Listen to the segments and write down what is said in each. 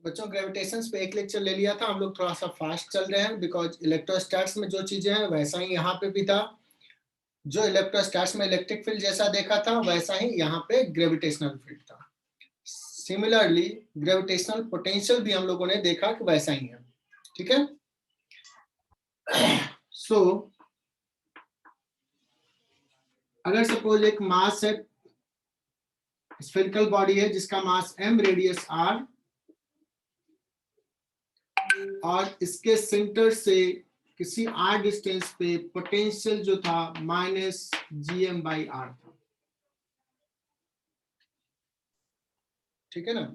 बच्चों ग्रेविटेशंस पे एक लेक्चर ले लिया था हम लोग, थोड़ा सा फास्ट चल रहे हैं बिकॉज इलेक्ट्रोस्टैट्स में जो चीजें हैं वैसा ही यहाँ पे भी था। जो इलेक्ट्रोस्टैट्स में इलेक्ट्रिक फील्ड जैसा देखा था वैसा ही यहाँ पे ग्रेविटेशनल फील्ड था। सिमिलरली ग्रेविटेशनल पोटेंशियल भी हम लोगों ने देखा कि वैसा ही है। ठीक है। सो अगर सपोज एक मास है, स्फेरिकल बॉडी है जिसका मास m, रेडियस r, और इसके सेंटर से किसी r डिस्टेंस पे पोटेंशियल जो था -gm/r था। ठीक है ना।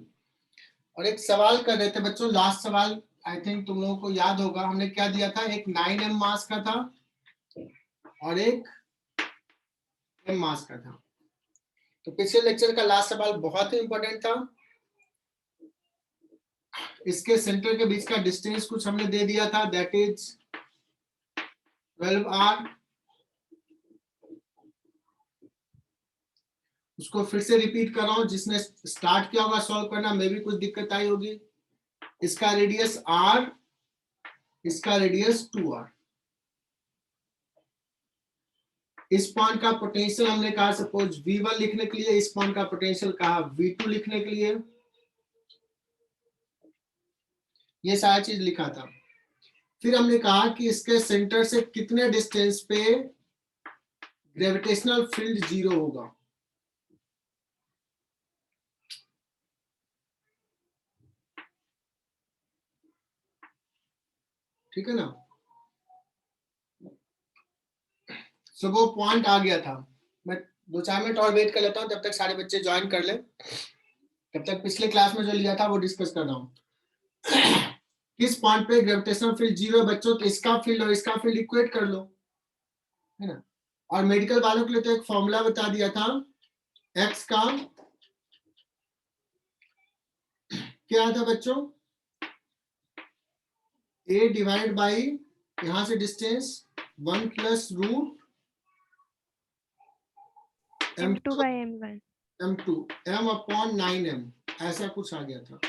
और एक सवाल कर रहे थे बच्चों, लास्ट सवाल आई थिंक तुम लोगों को याद होगा, हमने क्या दिया था, एक 9m मास का था और एक m मास का था। तो पिछले लेक्चर का लास्ट सवाल बहुत ही इंपॉर्टेंट था। इसके सेंटर के बीच का डिस्टेंस कुछ हमने दे दिया था, दैट इज 12r। उसको फिर से रिपीट कर रहा हूं, जिसने स्टार्ट किया होगा सॉल्व करना, मे भी कुछ दिक्कत आई होगी। इसका रेडियस r, इसका रेडियस 2r। इस पॉइंट का पोटेंशियल हमने कहा सपोज v1 लिखने के लिए, इस पॉइंट का पोटेंशियल कहा v2 लिखने के लिए। ये सारा चीज लिखा था। फिर हमने कहा कि इसके सेंटर से कितने डिस्टेंस पे ग्रेविटेशनल फील्ड 0 होगा। ठीक है ना। सो वो पॉइंट आ गया था। मैं 2-4 मिनट और वेट कर लेता हूं, तब तक सारे बच्चे ज्वाइन कर ले। तब तक पिछले क्लास में जो लिया था वो डिस्कस कर रहा हूं। किस पॉइंट पे ग्रेविटेशनल फील्ड 0 है बच्चों, तो इसका फील्ड और इसका फील्ड इक्वेट कर लो, है ना। और मेडिकल वालों के लिए तो एक फॉर्मूला बता दिया था, एक्स का क्या था बच्चों, a डिवाइड बाई यहां से distance 1 plus root m2 by m1 m2 m upon 9m, ऐसा कुछ आ गया था।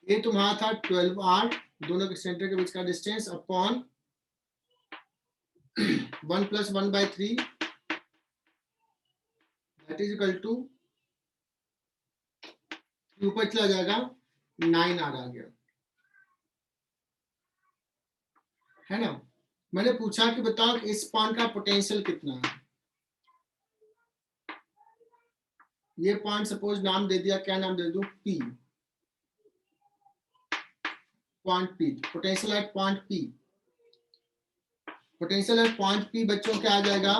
ये तुम्हारा था 12r, दोनों के सेंटर के बीच का distance, upon 1 plus 1/3, that is equal to, ऊपर चला जाएगा 9r आ गया, है ना। मैंने पूछा कि बताओ इस पॉइंट का पोटेंशियल कितना है। ये पॉइंट सपोज नाम दे दिया, क्या नाम दे दूं, P, point P, potential at point P। Potential at point P बच्चों क्या आ जाएगा,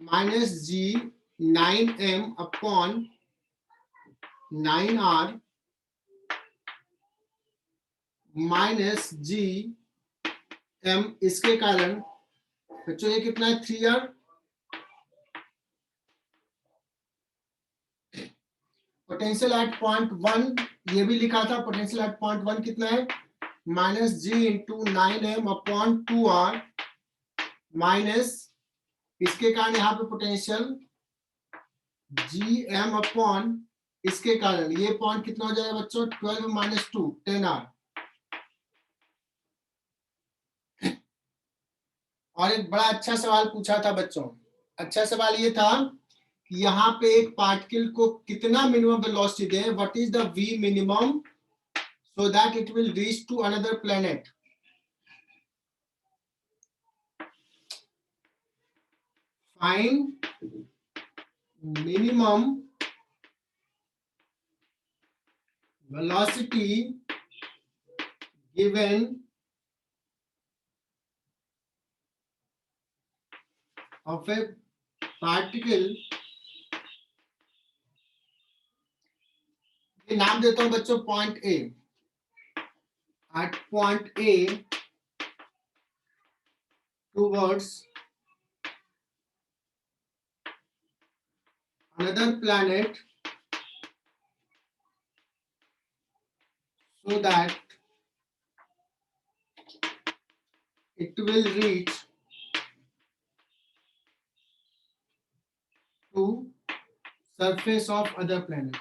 -g9m अपॉन 9r -gm, इसके कारण बच्चों ये कितना है, 3r। पोटेंशियल एट पॉइंट 1 ये भी लिखा था, पोटेंशियल एट पॉइंट 1 कितना है, -g into 9m upon 2r, minus इसके कारण यहाँ पे पोटेंशियल gm अपॉन इसके कारण, ये पॉइंट कितना हो जाएगा बच्चों, 12 - 2 10r। और एक बड़ा अच्छा सवाल पूछा था बच्चों, अच्छा सवाल ये था कि यहाँ पे एक पार्टिकल को कितना मिनिमम वेलोसिटी दें, what is the v minimum so that it will reach to another planet. Find minimum velocity given of a particle, ये नाम देता हूं बच्चों point A, at point A towards another planet so that it will reach to surface of other planet.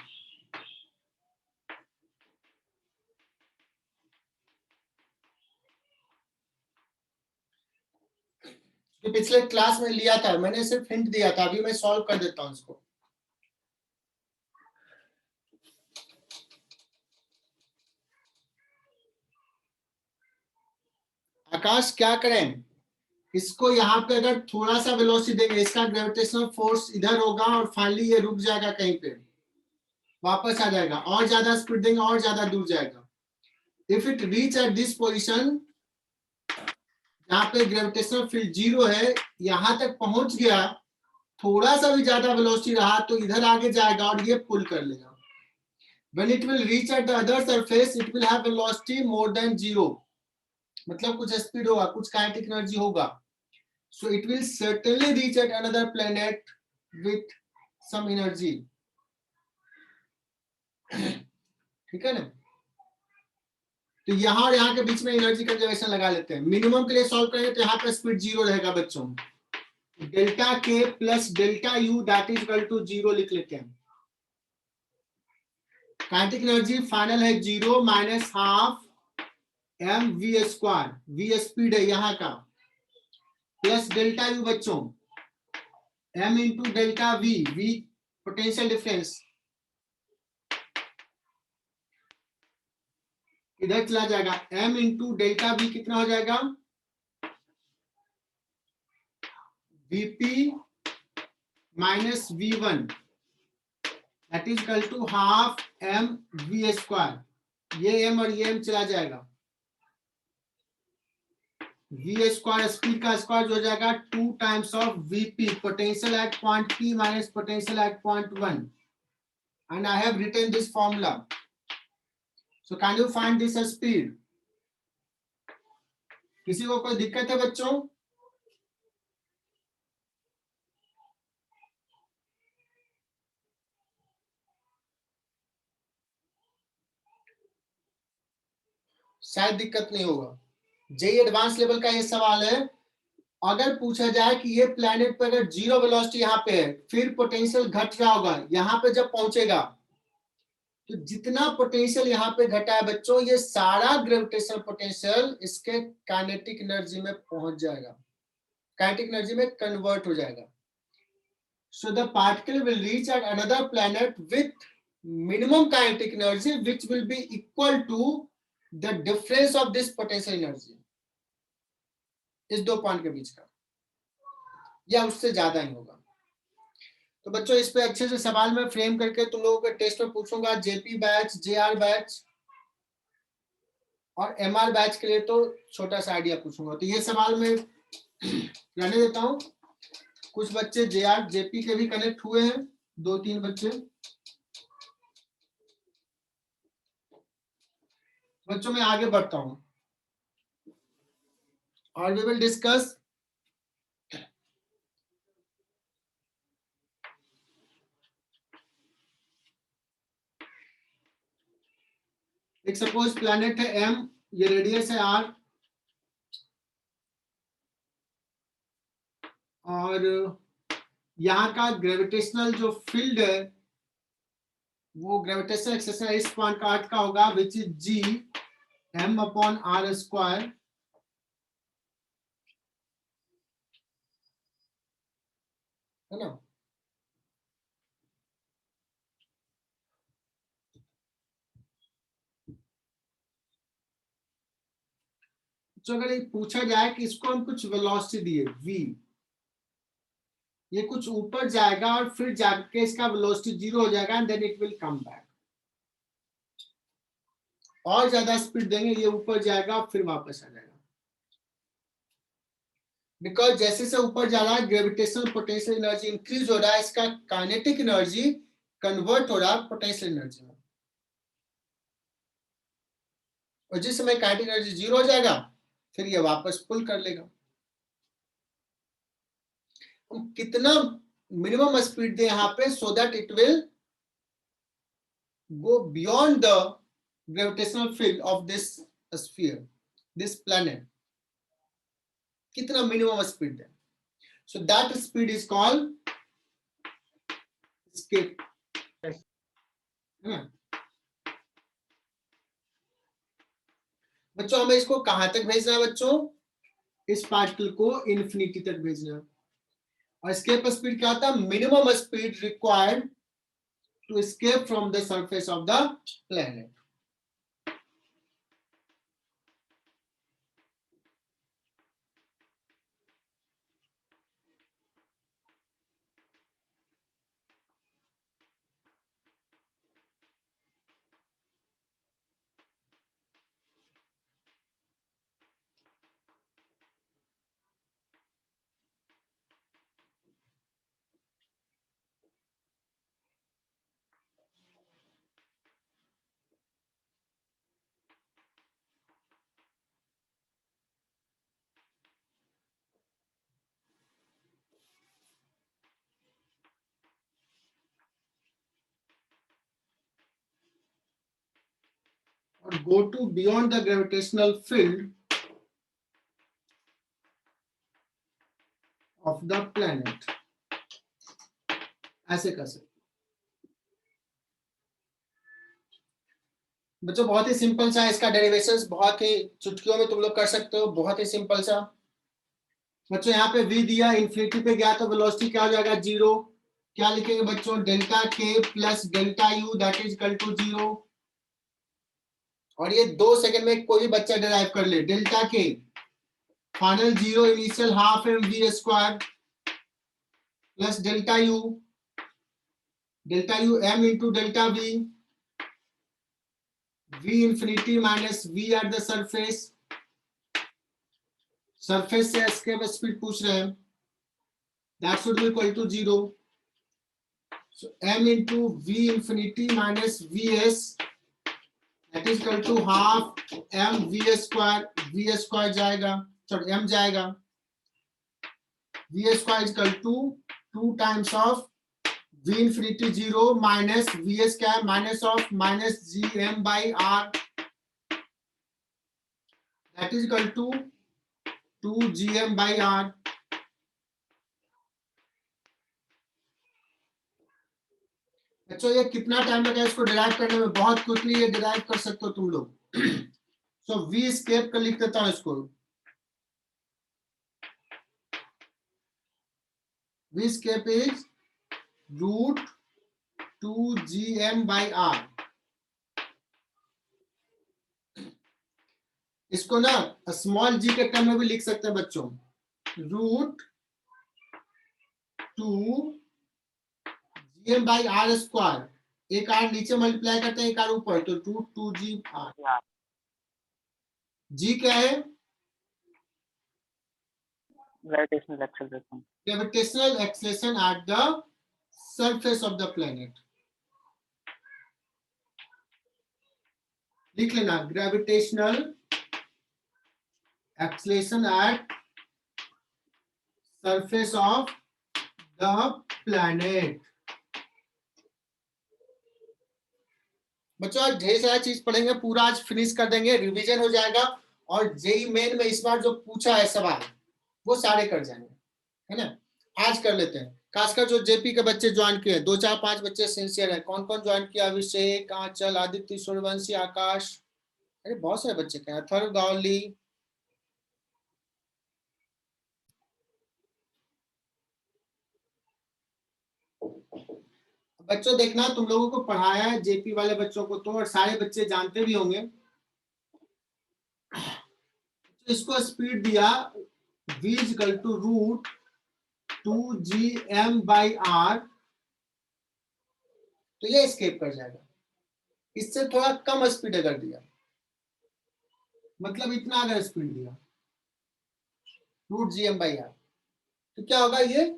जो पिछले class में लिया था, मैंने सिर्फ हिंट दिया था, अभी मैं सॉल्व कर देता हूं इसको। आकाश क्या करें, इसको यहाँ पे अगर थोड़ा सा वेलोसिटी देंगे, इसका ग्रेविटेशनल फोर्स इधर होगा और फाइनली ये रुक जाएगा कहीं पे, वापस आ जाएगा, और ज्यादा स्पीड देंगे और ज्यादा दूर जाएगा। If it reach at this position जहाँ पे ग्रेविटेशनल फील्ड 0 है, यहां तक पहुंच गया, थोड़ा सा भी ज्यादा वेलोसिटी रहा तो इधर आगे जाएगा और ये पुल कर लेगा। When it will reach at the other surface, it will have velocity more than 0, मतलब कुछ स्पीड होगा, कुछ काइनेटिक एनर्जी होगा। So it will certainly reach at another planet with some energy. ठीक है ना? तो यहाँ और यहाँ के बीच में एनर्जी कंजर्वेशन लगा लेते हैं। मिनिमम के लिए सॉल्व करेंगे तो यहाँ पे स्पीड 0 रहेगा बच्चों, delta K plus delta U that is equal to 0 लिख लेते हैं। काइनेटिक एनर्जी फाइनल है 0 minus half M V square, V speed है यहाँ का, प्लस डेल्टा यू बच्चों, M into delta V, V potential difference, इधर चला जाएगा, m इंटू डेल्टा वी कितना हो जाएगा, vp minus v1 that is equal to half m v square, ये m और ये m चला जाएगा, v स्क्वायर स्पीड का स्क्वायर जो हो जाएगा 2 times of vp potential at point p minus potential at point 1, and I have written this formula. So can you find this speed? किसी को कोई दिक्कत है बच्चों? शायद दिक्कत नहीं होगा। जेई एडवांस लेवल का ये सवाल है, अगर पूछा जाए कि ये प्लैनेट पर अगर 0 वेलोसिटी यहाँ पे है, फिर पोटेंशियल घट रहा होगा, यहाँ पे जब पहुंचेगा तो जितना पोटेंशियल यहाँ पे घटा है बच्चों, ये सारा ग्रेविटेशनल पोटेंशियल इसके काइनेटिक एनर्जी में पहुंच जाएगा, काइनेटिक एनर्जी में कन्वर्ट हो जाएगा। So the particle will reach at another planet with minimum kinetic energy which will be equal to the difference of this potential energy, इस दो पॉइंट के बीच का, या उससे ज्यादा ही होगा। तो बच्चों इस पे अच्छे से सवाल में फ्रेम करके तुम लोगों के टेस्ट में पूछूंगा, जेपी बैच, जेआर बैच और एमआर बैच के लिए तो छोटा सा आइडिया पूछूंगा। तो ये सवाल में रहने देता हूं। कुछ बच्चे जेआर जेपी के भी कनेक्ट हुए हैं, 2-3 बच्चे। बच्चों मैं आगे बढ़ता हूं और वी विल डिस्कस एक सपोज प्लैनेट है एम, ये रेडियस है आर, और यहाँ का ग्रेविटेशनल जो फील्ड है वो ग्रेविटेशनल एक्सेलरेशन इस पॉइंट का अर्थ का होगा which is G M upon R square, है ना। तो अगर ये पूछा जाए कि इसको हम कुछ वेलोसिटी दिए v, ये कुछ ऊपर जाएगा और फिर जाके इसका वेलोसिटी 0 हो जाएगा and then it will come back, और ज्यादा स्पीड देंगे ये ऊपर जाएगा फिर वापस आ जाएगा, बिकॉज जैसे से ऊपर जा रहा है ग्रेविटेशनल पोटेंशियल एनर्जी इंक्रीज हो रहा है, इसका काइनेटिक एनर्जी कन्वर्ट हो रहा है पोटेंशियल एनर्जी में, और जिस समय काइनेटिक एनर्जी 0 हो जाएगा फिर ये वापस पुल कर लेगा। हम कितना मिनिमम स्पीड दे यहाँ पे so that it will go beyond the gravitational field of this sphere, this planet, कितना मिनिमम स्पीड है, so that speed is called escape, है ना। बच्चों हमें इसको कहां तक भेजना है बच्चों, इस पार्टिकल को इन्फिनिटी तक भेजना है। और एस्केप स्पीड क्या होता है? Minimum speed required to escape from the surface of the planet. और go to beyond the gravitational field of the planet, ऐसे कर सकते बच्चों। बहुत ही सिंपल सा इसका डेरिवेशंस, बहुत ही चुटकियों में तुम लोग कर सकते हो, बहुत ही सिंपल सा। बच्चों यहाँ पे v दिया, इन्फिनिटी पे गया तो वेलोसिटी क्या हो जाएगा? 0। क्या लिखेंगे बच्चों? Delta K plus delta U that is equal to 0। और ये 2 सेकंड में कोई भी बच्चा डिराइव कर ले। Delta K final 0 initial half M V square plus delta U M into delta V, v infinity minus v at the surface. Surface से escape speed पूछ रहे हैं, that should be equal to 0। So m into v infinity minus vs that is equal to half m v square जाएगा, sorry m जाएगा, v square is equal to 2 times of v infinity 0 minus vs क्या है? minus of minus gm by r that is equal to 2 gm by r। बच्चों ये कितना time लगा इसको derive करने में? बहुत क्विकली ये डिराइव कर सकते हो तुम लोग। सो v स्केप का लिख देता हूं इसको, v escape is root 2gm by r। इसको ना स्मॉल g के टर्म में भी लिख सकते हैं बच्चों, root 2gm by r square. एक r नीचे मल्टीप्लाई करते हैं, एक r ऊपर, तो रूट 2g r। g क्या है? Gravitational acceleration. Gravitational acceleration at the surface of the planet. लिख लेना, gravitational acceleration at surface of the planet. बच्चों आज ढेर सारा चीज पढ़ेंगे, पूरा आज फिनिश कर देंगे, रिवीजन हो जाएगा। और जेई मेन में इस बार जो पूछा है सवाल वो सारे कर जाएंगे, है ना। आज कर लेते हैं, खासकर जो जेपी के बच्चे ज्वाइन किए, 2 4 5 बच्चे सिंसियर है। कौन कौन ज्वाइन किया? अभिषेक, आंचल, आदित्य, सूर्यवंशी, आकाश, अरे बहुत सारे बच्चे क्या, अथर्व, गावली। बच्चों देखना, तुम लोगों को पढ़ाया है जेपी वाले बच्चों को तो, और सारे बच्चे जानते भी होंगे। तो इसको स्पीड दिया v equal to root 2gm by r, तो ये एस्केप कर जाएगा। इससे थोड़ा कम स्पीड अगर दिया, मतलब इतना अगर स्पीड दिया रूट gm by r, तो क्या होगा? ये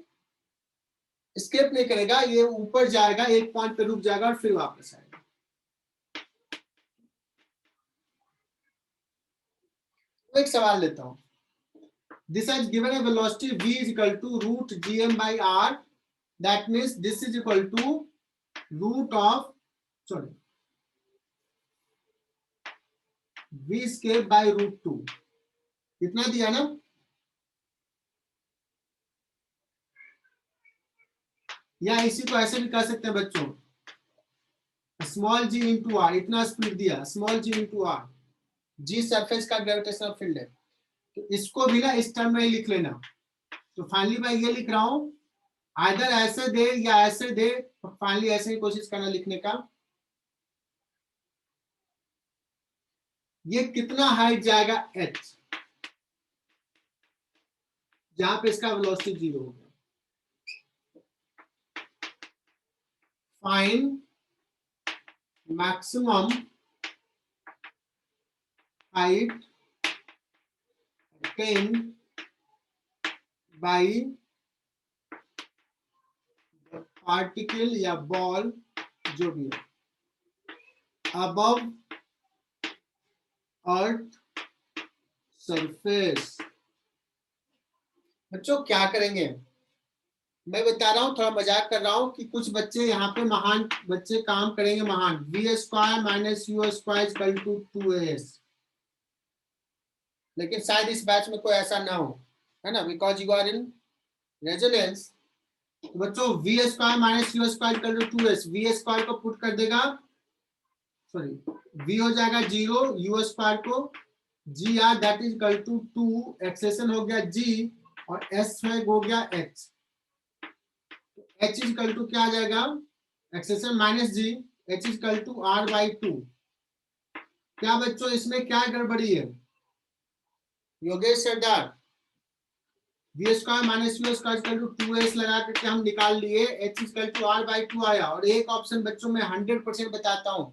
एस्केप नहीं करेगा, ये ऊपर जाएगा, एक पॉइंट पे रुक जाएगा और फिर वापस आएगा। तो एक सवाल लेता हूं, this has given a velocity v is equal to root gm by r, that means this is equal to root of, sorry, v square by root 2। कितना दिया ना? या इसी को ऐसे भी कर सकते हैं बच्चों, स्मॉल g इंटू आर, इतना स्पीड दिया, small g into R. G surface का ग्रेविटेशनल फील्ड है, तो इसको भी ना इस टर्म में ही लिख लेना। तो फाइनली मैं ये लिख रहा हूं, आइदर ऐसे दे या ऐसे दे, फाइनली ऐसे ही कोशिश करना लिखने का। ये कितना हाइट जाएगा h, जहां पे इसका वेलोसिटी 0 हो गया। Find maximum height attend bye particle या बॉल जो भी है अबव अर्थ सरफेस। बच्चों क्या करेंगे, मैं बता रहा हूं, थोड़ा मजाक कर रहा हूं कि कुछ बच्चे यहाँ पे महान बच्चे काम करेंगे महान। V square minus U square equal to 2as, लेकिन शायद इस बैच में कोई ऐसा ना हो, है ना, because you are in resonance. तो बच्चों V square minus U square equal to 2s, V square को पुट कर देगा, सॉरी v हो जाएगा 0, u स्क्वायर को G R that is equal to 2, acceleration हो गया g और s हो गया h। h is equal to क्या आ जाएगा, acceleration minus g, h is equal to r by 2। क्या बच्चों इसमें क्या गड़बड़ी है, Yogesh Sardar? V square minus U square equal to 2s लगा करके हम निकाल लिए, h equal to r by 2 आया। और एक ऑप्शन बच्चों में 100% बताता हूं,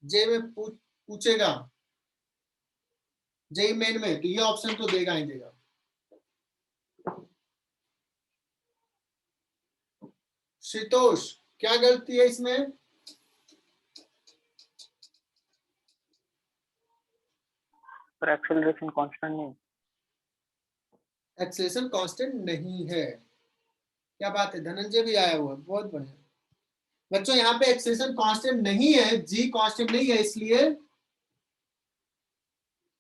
जे में पूछेगा जेई मेन में, तो ये ऑप्शन तो देगा ही देगा। श्रीतोष क्या गलती है इसमें? पर एक्सेलरेशन कांस्टेंट नहीं। एक्सेलेरेशन कांस्टेंट नहीं है, क्या बात है, धनंजय भी आया हुआ, बहुत बढ़िया। बच्चों यहाँ पे एक्सेलेरेशन कांस्टेंट नहीं है, जी कांस्टेंट नहीं है, इसलिए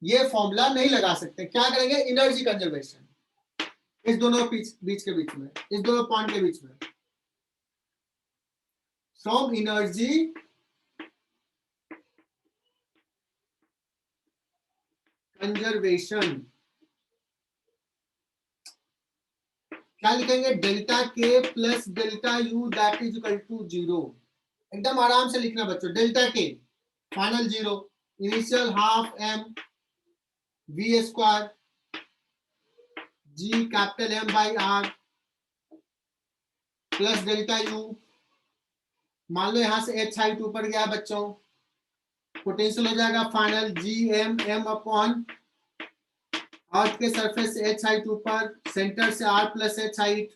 ये फॉर्मूला नहीं लगा सकते। क्या करेंगे, एनर्जी कंजर्वेशन इस दोनों बीच के बीच में, इस दोनों पॉइंट के बीच में, फ्रॉम एनर्जी कंजर्वेशन क्या लिखेंगे, delta K plus delta U that is equal to 0। एकदम आराम से लिखना बच्चों, delta K final 0, initial half m v square g capital M by r plus delta u। मान लो यहां से h हाइट ऊपर गया बच्चों, पोटेंशियल हो जाएगा final G M m upon earth के सरफेस से h हाइट ऊपर, सेंटर से r plus h height,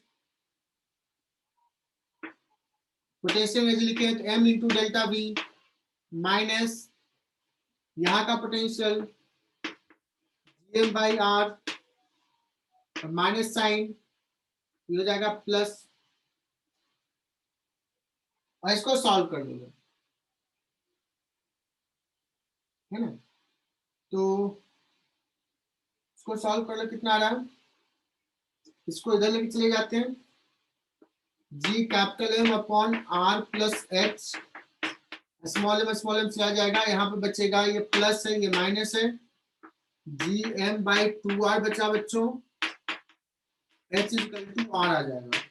potential में लिखे तो m into delta v minus यहाँ का potential G M by R, minus sign ये हो जाएगा प्लस, और इसको सॉल्व कर दोगे, है ना। तो इसको सॉल्व कर लो, कितना आ रहा है, इसको इधर लेके चले जाते हैं, G capital M upon R plus H, small M से आ जाएगा, यहाँ पे बचेगा ये प्लस है ये माइनस है, जी एम बाई 2r बचा बच्चों, h इक्वल टू r आ जाएगा।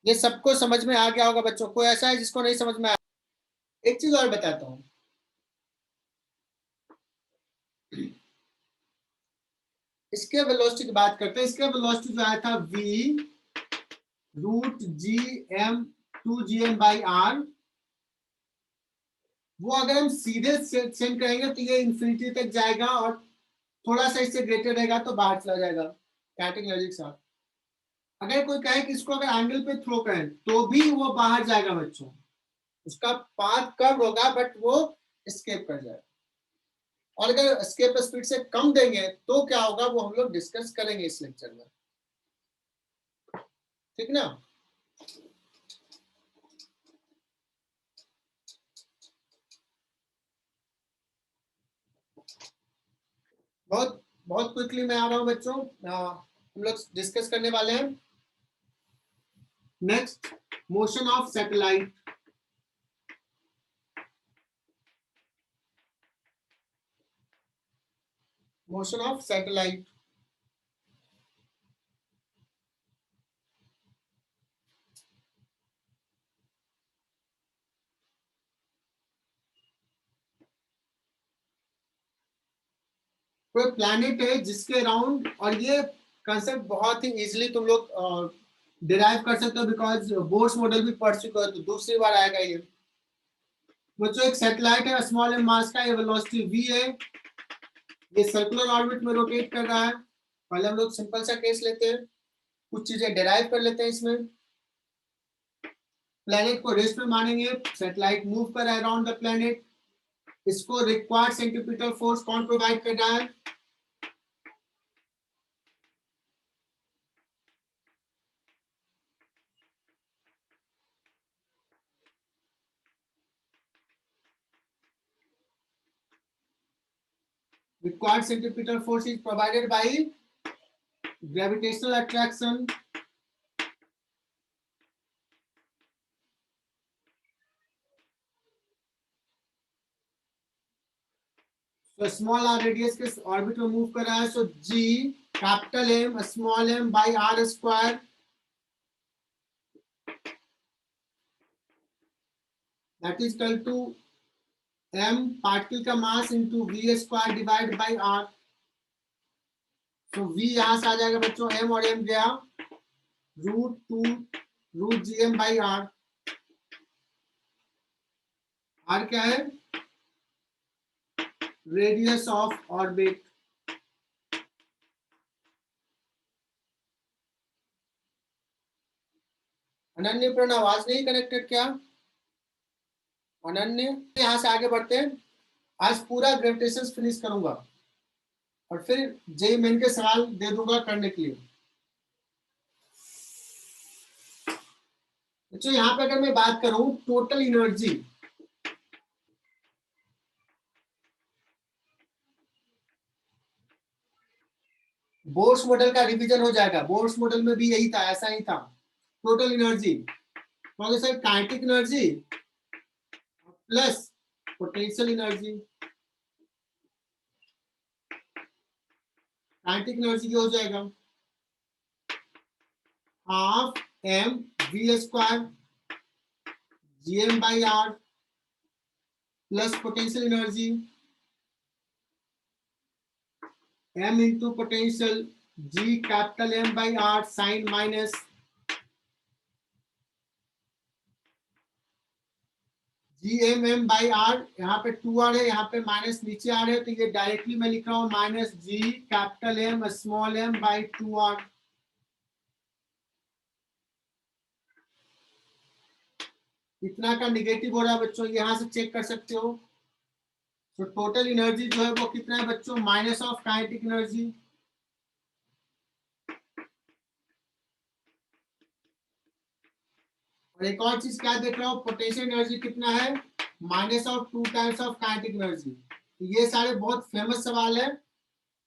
ये सबको समझ में आ गया होगा बच्चों, कोई ऐसा है जिसको नहीं समझ में आया? एक चीज और बताता हूं, इसके वेलोसिटी की बात करते हैं। इसके वेलोसिटी जो आया था v root G M 2gm by R, वो अगर हम सीधे सेंड करेंगे तो ये इंफिनिटी तक जाएगा और थोड़ा सा इससे ग्रेटर रहेगा तो बाहर चला जाएगा काइनेटिक एनर्जी के साथ। अगर कोई कहे कि इसको अगर एंगल पे थ्रो करें तो भी वो बाहर जाएगा बच्चों, उसका पाथ कर्व होगा बट वो एस्केप कर जाएगा। और अगर एस्केप स्पीड से कम देंगे तो क्या होगा, वो हम लोग डिस्कस करेंगे इस लेक्चर में, ठीक ना। बहुत बहुत क्विकली मैं आ रहा हूं बच्चों, हम लोग डिस्कस करने वाले हैं next motion of satellite. Motion of satellite. कोई प्लैनेट है जिसके अराउंड, और ये कंसेप्ट बहुत ही इजीली तुम लोग डिराइव कर सकते हो बिकॉज बोर्स मॉडल भी पढ़ चुके हो, तो दूसरी बार आएगा ये। बच्चों एक सैटेलाइट है स्मॉल एम मास का, ये वेलोसिटी v है, ये सर्कुलर ऑर्बिट में रोटेट कर रहा है। पहले हम लोग सिंपल सा केस लेते हैं, कुछ चीजें डिराइव कर लेते हैं इसमें। प्लैनेट को रेस्ट में मानेंगे, सैटेलाइट मूव कर रहा है अराउंड द प्लैनेट, इसको रिक्वायर्ड सेंट्रीपिटल फोर्स कौन प्रोवाइड कर रहा है? Required centripetal force is provided by gravitational attraction. So small r radius के ऑर्बिट में मूव कर रहा है, so g capital M small m by r square, that is equal to m particle का मास into v square divide by r. So v यहां से आ जाएगा बच्चों, m और m गया, √2 √gm by r. r क्या है? Radius of orbit. अनन्य प्रण आवाज नहीं कनेक्टेड क्या? अनन्य, यहां से आगे बढ़ते हैं। आज पूरा ग्रेविटेशन फिनिश करूंगा और फिर जेई मेन के सवाल दे दूंगा करने के लिए। बच्चों यहाँ पे अगर मैं बात करूं टोटल एनर्जी, बोर्स मॉडल का रिवीजन हो जाएगा। बोर्स मॉडल में भी यही था, ऐसा ही था। टोटल एनर्जी तो sir kinetic energy plus potential energy. Kinetic energy क्या हो जाएगा? Half m v square gm by r plus potential energy m into potential g capital M by r sign minus GMM by r, यहाँ पे 2r है, यहाँ पे minus नीचे आ रहे, तो ये डायरेक्टली मैं लिख रहा हूँ minus g capital M small m by 2r। इतना का निगेटिव हो रहा है बच्चों, यहाँ से चेक कर सकते हो। तो टोटल एनर्जी जो है वो कितना है बच्चों? Minus of kinetic energy. और एक और चीज क्या देख रहा हूँ, पोटेंशियल एनर्जी कितना है? Minus of 2 times of kinetic energy. तो ये सारे बहुत फेमस सवाल है,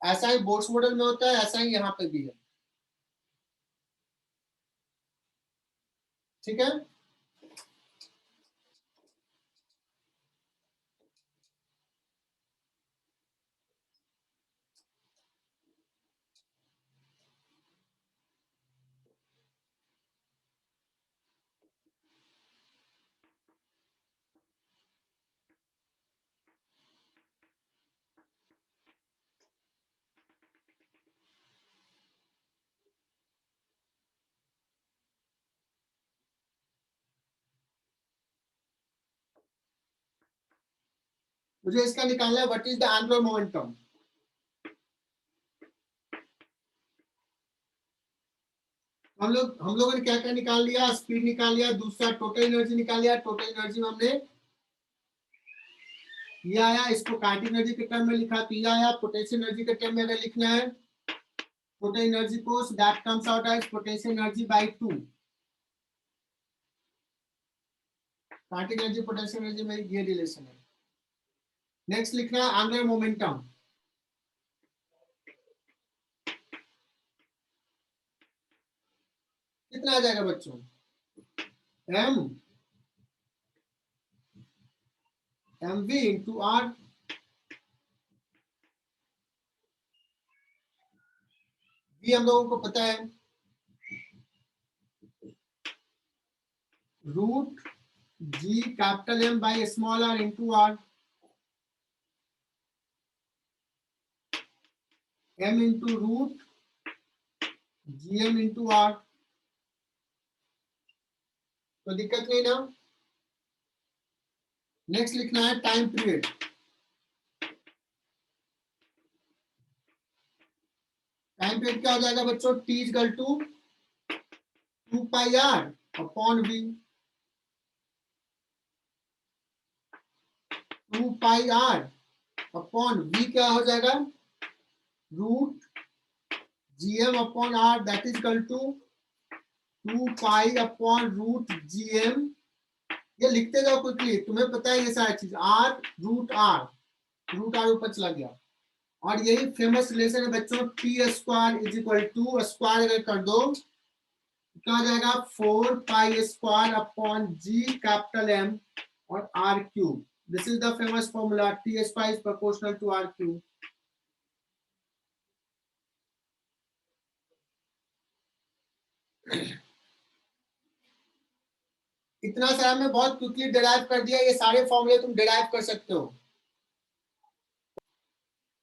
ऐसा ही बोर्स मॉडल में होता है, ऐसा ही यहाँ पे भी है। ठीक है, मुझे इसका निकालना है, what is the angular momentum. हम लोगों ने क्या क्या निकाल लिया? स्पीड निकाल लिया, दूसरा टोटल एनर्जी निकाल लिया। टोटल एनर्जी में हमने ये आया, इसको काइनेटिक एनर्जी के टर्म में लिखा, तो ये आया। पोटेंशियल एनर्जी के टर्म में अगर लिखना है टोटल एनर्जी को, that comes out as potential energy by 2। Kinetic energy potential energy में ये रिलेशन है। नेक्स्ट लिखना है एंगुलर मोमेंटम। कितना आ जाएगा बच्चों? m mv into r। ये हम लोगों को पता है, root G capital M by small R into R, M into root G M into R. तो दिक्कत नहीं ना। नेक्स्ट लिखना है टाइम पीरियड। टाइम पीरियड क्या हो जाएगा बच्चों, T equal to 2 pi R upon V. 2 pi R upon V क्या हो जाएगा, root G M upon R, that is equal to 2 pi upon root G M. ये लिखते जाओ क्विकली, तुम्हें पता है ये सारी चीज, आर रूट आर ऊपर चला गया। और यही फेमस रिलेशन है बच्चों, T square is equal to, square अगर कर दो क्या हो जाएगा, 4 pi square upon G capital M और R cube. This is the famous formula, T square is proportional to R cube. इतना सारा मैं बहुत क्विकली डिराइव कर दिया, ये सारे फॉर्मूले तुम डिराइव कर सकते हो।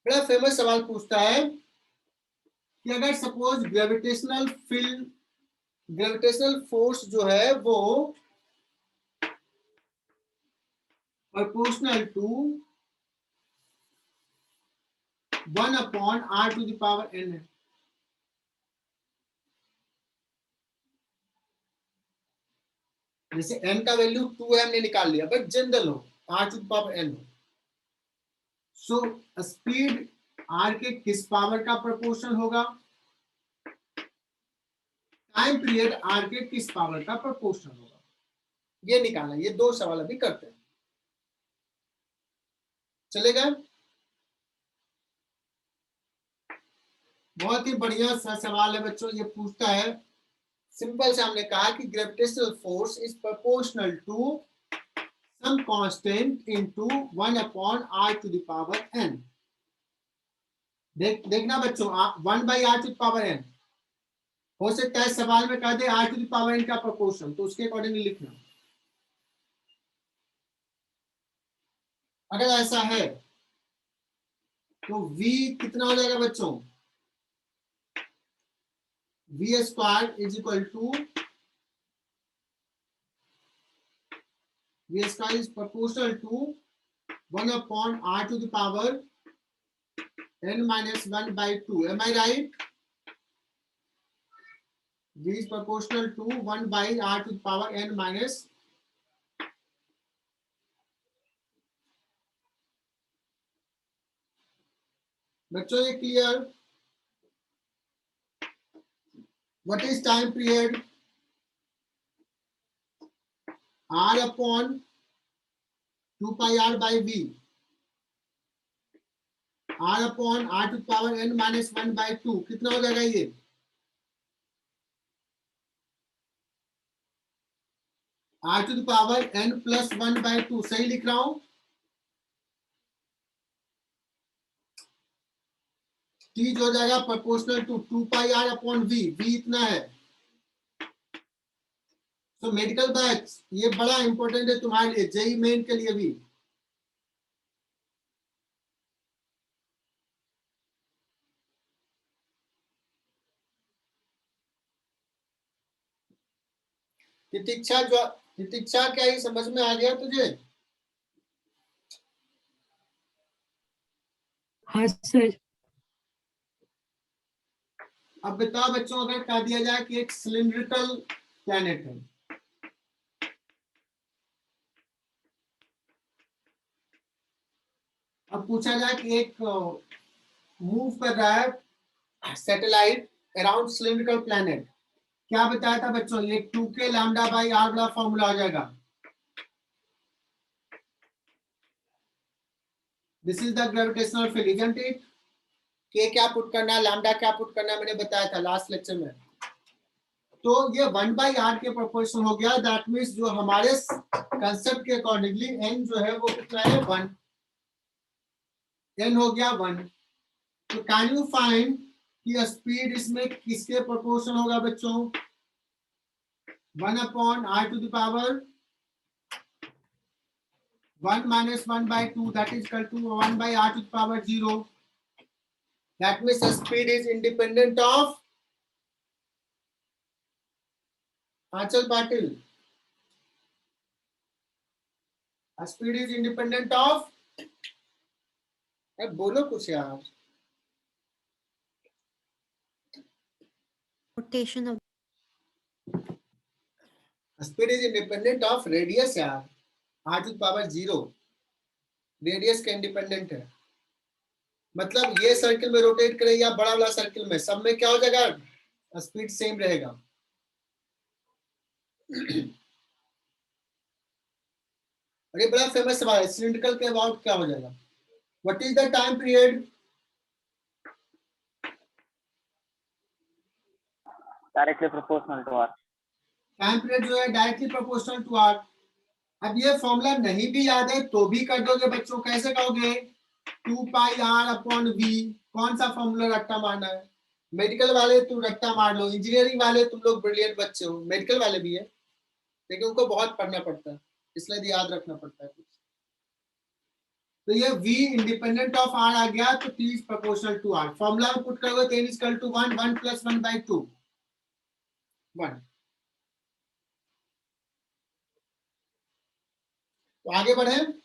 बड़ा फेमस सवाल पूछता है कि अगर सपोज ग्रेविटेशनल फोर्स जो है वो proportional to 1 upon R to the power N है। जैसे n का वैल्यू 2 है हमने निकाल लिया, बट जनरल हो, r to the power n हो। सो स्पीड r के किस पावर का प्रोपोर्शनल होगा, टाइम पीरियड r के किस पावर का प्रोपोर्शनल होगा, ये निकालना। ये दो सवाल अभी करते हैं, चलेगा। बहुत ही बढ़िया सा सवाल है बच्चों, ये पूछता है सिंपल से, हमने कहा कि gravitational force is proportional to some constant into 1 upon r to the power n। देखना बच्चों, 1 by r to the power n, हो सकता है सवाल में कह दे r to the power n का प्रोपोर्शन, तो उसके अकॉर्डिंगली लिखना। अगर ऐसा है तो v कितना हो जाएगा बच्चों, v square is equal to, v square is proportional to 1 upon r to the power n minus 1 by 2. Am I right? V is proportional to 1 by r to the power n minus. बच्चों ये clear? What is time period? R upon 2 pi r by v. R upon r to the power n minus 1 by 2 कितना हो जाएगा ये? r to the power n plus 1 by 2, सही लिख रहा हूं? t जो हो जाएगा proportional to 2 pi r upon v, v इतना है। तो मेडिकल बैच ये बड़ा इंपॉर्टेंट है तुम्हारे लिए, जेई मेन के लिए भी। तितिक्षा क्या ही समझ में आ गया तुझे? हाँ सर। अब बताओ बच्चों, अगर कह दिया जाए कि एक सिलिंड्रिकल प्लैनेट है, अब पूछा जाए कि एक मूव कर रहा है सैटेलाइट अराउंड सिलिंड्रिकल प्लैनेट, क्या बताया था बच्चों, ये 2k लैम्डा बाई आर वाला फॉर्मूला आ जाएगा। This is the gravitational field, isn't it? के क्या पुट करना है, लैम्डा क्या पुट करना है, मैंने बताया था लास्ट लेक्चर में। तो ये 1 बाई आर के प्रोपोर्शन हो गया, दैट मीन्स जो हमारे कंसेप्ट के अकॉर्डिंगली n जो है वो कितना है, 1, n हो गया 1। तो कैन यू फाइंड कि स्पीड इसमें किसके प्रोपोर्शन होगा बच्चों? 1/r⁴ 1 minus 1/2, that is equal to 1/r⁴0. That means the speed is independent of Achal Patil. Speed is independent of, बोलो कुछ यार. Rotation of Speed is independent of radius यार. r⁴0 radius के independent है. मतलब ये सर्किल में rotate करे या बड़ा वाला सर्किल में, सब में क्या हो जाएगा? स्पीड सेम रहेगा. और ये बड़ा फेमस सवाल है, सिलिंड्रिकल के अबाउट क्या हो जाएगा? What is the time period? Directly proportional to R. Time period जो है डायरेक्टली प्रोपोर्शनल टू आर. अब ये फॉर्मूला नहीं भी याद है तो भी कर दोगे बच्चों. कैसे कहोगे? 2πr/v. कौन सा फॉर्मूला रट्टा मारना है? मेडिकल वाले तुम रट्टा मार लो, इंजीनियरिंग वाले तुम लोग ब्रिलियंट बच्चे हो, मेडिकल वाले भी है लेकिन उनको बहुत पढ़ना पड़ता है, इसलिए याद रखना पड़ता है कुछ. तो ये v इंडिपेंडेंट ऑफ r आ गया तो t is proportional to r. Formula में पुट करोगे तो n इज इक्वल टू 1 1 + 1/2 1. तो आगे बढ़े.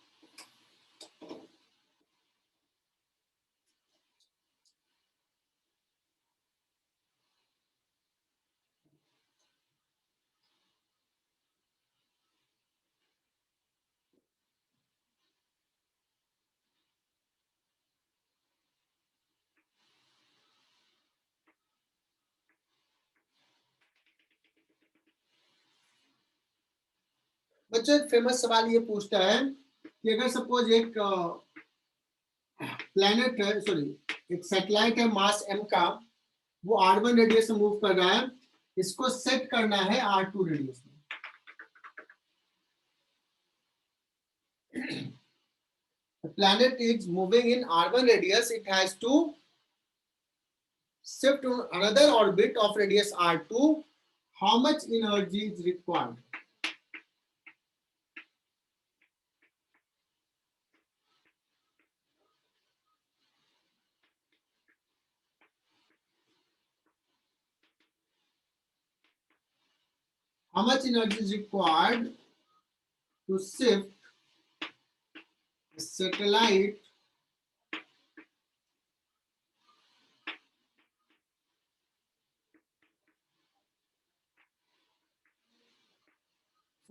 बच्चों एक फेमस सवाल ये पूछता है कि अगर सपोज एक प्लैनेट है, सॉरी एक सैटेलाइट है मास m का, वो r1 रेडियस में मूव कर रहा है, इसको सेट करना है r2 रेडियस में. The planet is moving in r1 radius, it has to shift to another orbit of radius r2. How much energy is required? How much energy is required to shift a satellite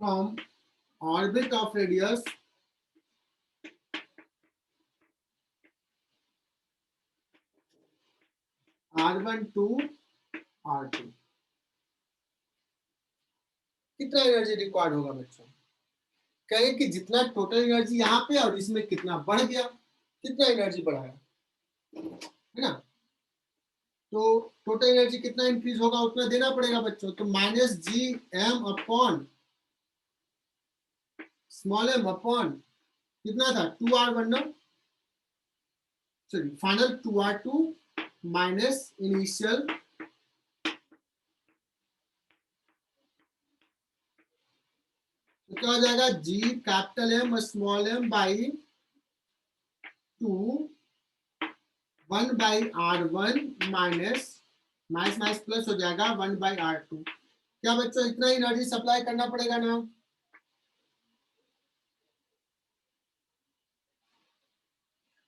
from orbit of radius r1 to r2? कितना energy required होगा बच्चों? कहें कि जितना total energy यहाँ पे और इसमें कितना बढ़ गया, कितना एनर्जी बढ़ा है ना? तो टोटल एनर्जी कितना इंक्रीज होगा उतना देना पड़ेगा बच्चों. तो -gm/, स्मॉल m अपॉन कितना था? 2r1 ना, sorry final 2r2 minus initial तो क्या हो जाएगा? g capital M small m by 2 1/r1 minus minus plus हो जाएगा 1/r2. क्या बच्चों इतना एनर्जी सप्लाई करना पड़ेगा ना?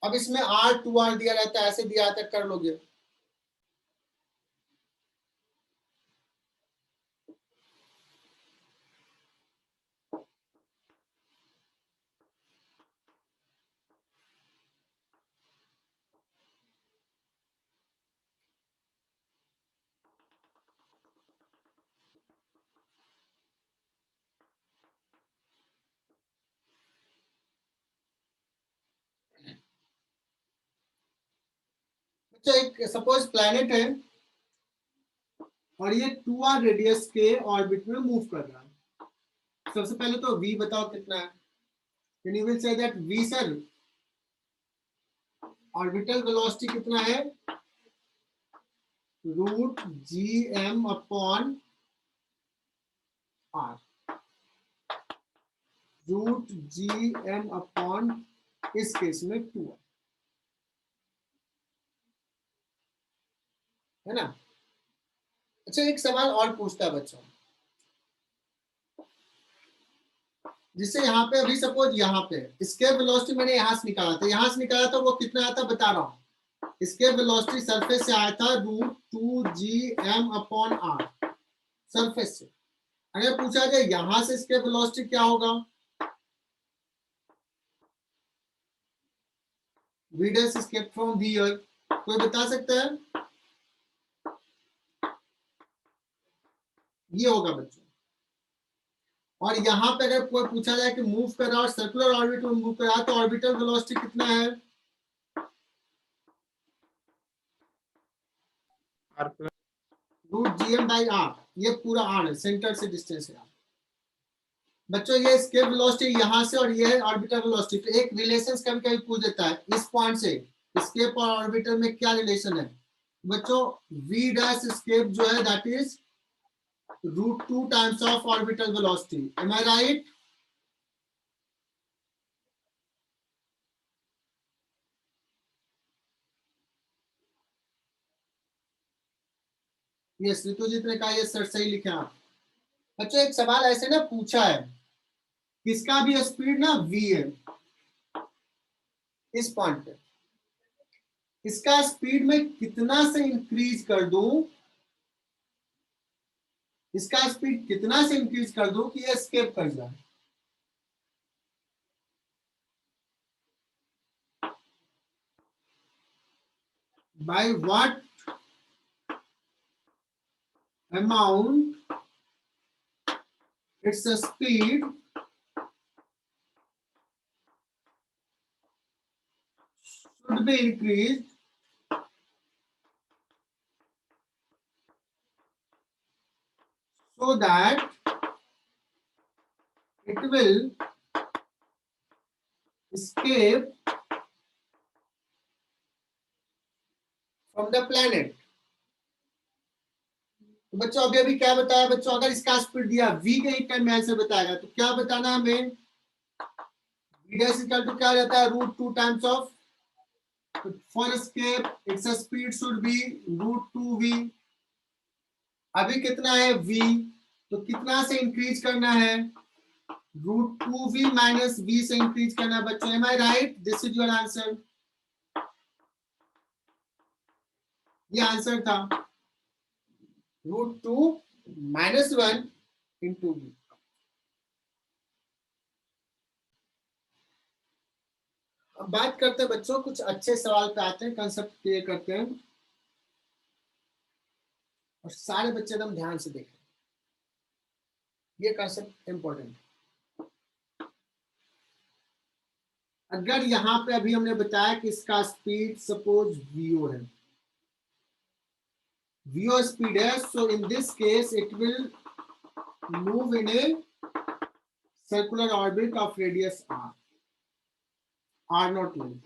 अब इसमें r2r दिया रहता है, ऐसे दिया रहता है, कर लोगे. बच्चों एक सपोज प्लैनेट है और ये 2r रेडियस के ऑर्बिट में मूव कर रहा है. सबसे पहले तो v बताओ कितना है. Then you will say that v sir orbital velocity कितना है? Root G M upon R, root G M upon इस केस में 2r, है ना। अच्छा एक सवाल और पूछता है बच्चों, जिससे यहाँ पे अभी सपोज यहाँ पे स्केप वेलोसिटी मैंने यहाँ से निकाला था, यहाँ से निकाला था, वो कितना आता बता रहा हूँ। स्केप वेलोसिटी सरफेस से आया था root 2gm upon are, surface से। अगर पूछा जाए यहाँ से स्केप वेलोसिटी क्या होगा, v dash escape from v here, कोई बता सकता है? ये होगा बच्चों। और यहाँ पे अगर कोई पूछा जाए कि मूव कर रहा है और सर्कुलर ऑर्बिट में मूव कर रहा है तो ऑर्बिटल वेलोसिटी कितना है? Root G M by R, ये पूरा आर है, सेंटर से डिस्टेंस है। बच्चों ये स्केप वेलोसिटी यहाँ से और ये है ऑर्बिटल वेलोसिटी, तो एक रिलेशन कभी कभी पूछ देता है इस पॉइंट से स्केप और ऑर्बिटल में क्या रिलेशन है। बच्चों v डैश स्केप जो है that is root 2 times of orbital velocity, am I right? ये ऋतुजीत ने कहा ये सर सही लिखा आप। बच्चों एक सवाल ऐसे ना पूछा है, किसका भी स्पीड ना v है इस पॉइंट पे, इसका स्पीड में कितना से इंक्रीज कर दूं, इसका स्पीड कितना से इंक्रीज कर दूं कि ये एस्केप कर जाए। By what amount its speed should be increased so that it will escape from the planet। तो बच्चों अभी अभी क्या बताया बच्चों, अगर इसका स्पीड दिया v के इक्वल में आंसर बताएगा तो क्या बताना है हमें, v डैश इक्वल टू क्या रहता है root 2 times of, for escape it's speed should be root 2v। अभी कितना है v, तो कितना से इंक्रीज करना है, रूट 2v माइनस v से इंक्रीज करना है बच्चों, am I right? This is your answer, ये आंसर था रूट 2 माइनस 1 इंटू v। अब बात करते हैं बच्चों, कुछ अच्छे सवाल पे आते हैं, कंसेप्ट क्लियर करते हैं और सारे बच्चे एकदम ध्यान से देखें, ये कंसेप्ट इंपॉर्टेंट है। अगर यहाँ पे अभी हमने बताया कि इसका स्पीड सपोज vo है, vo स्पीड है, so in this case it will move in a circular orbit of radius r not length,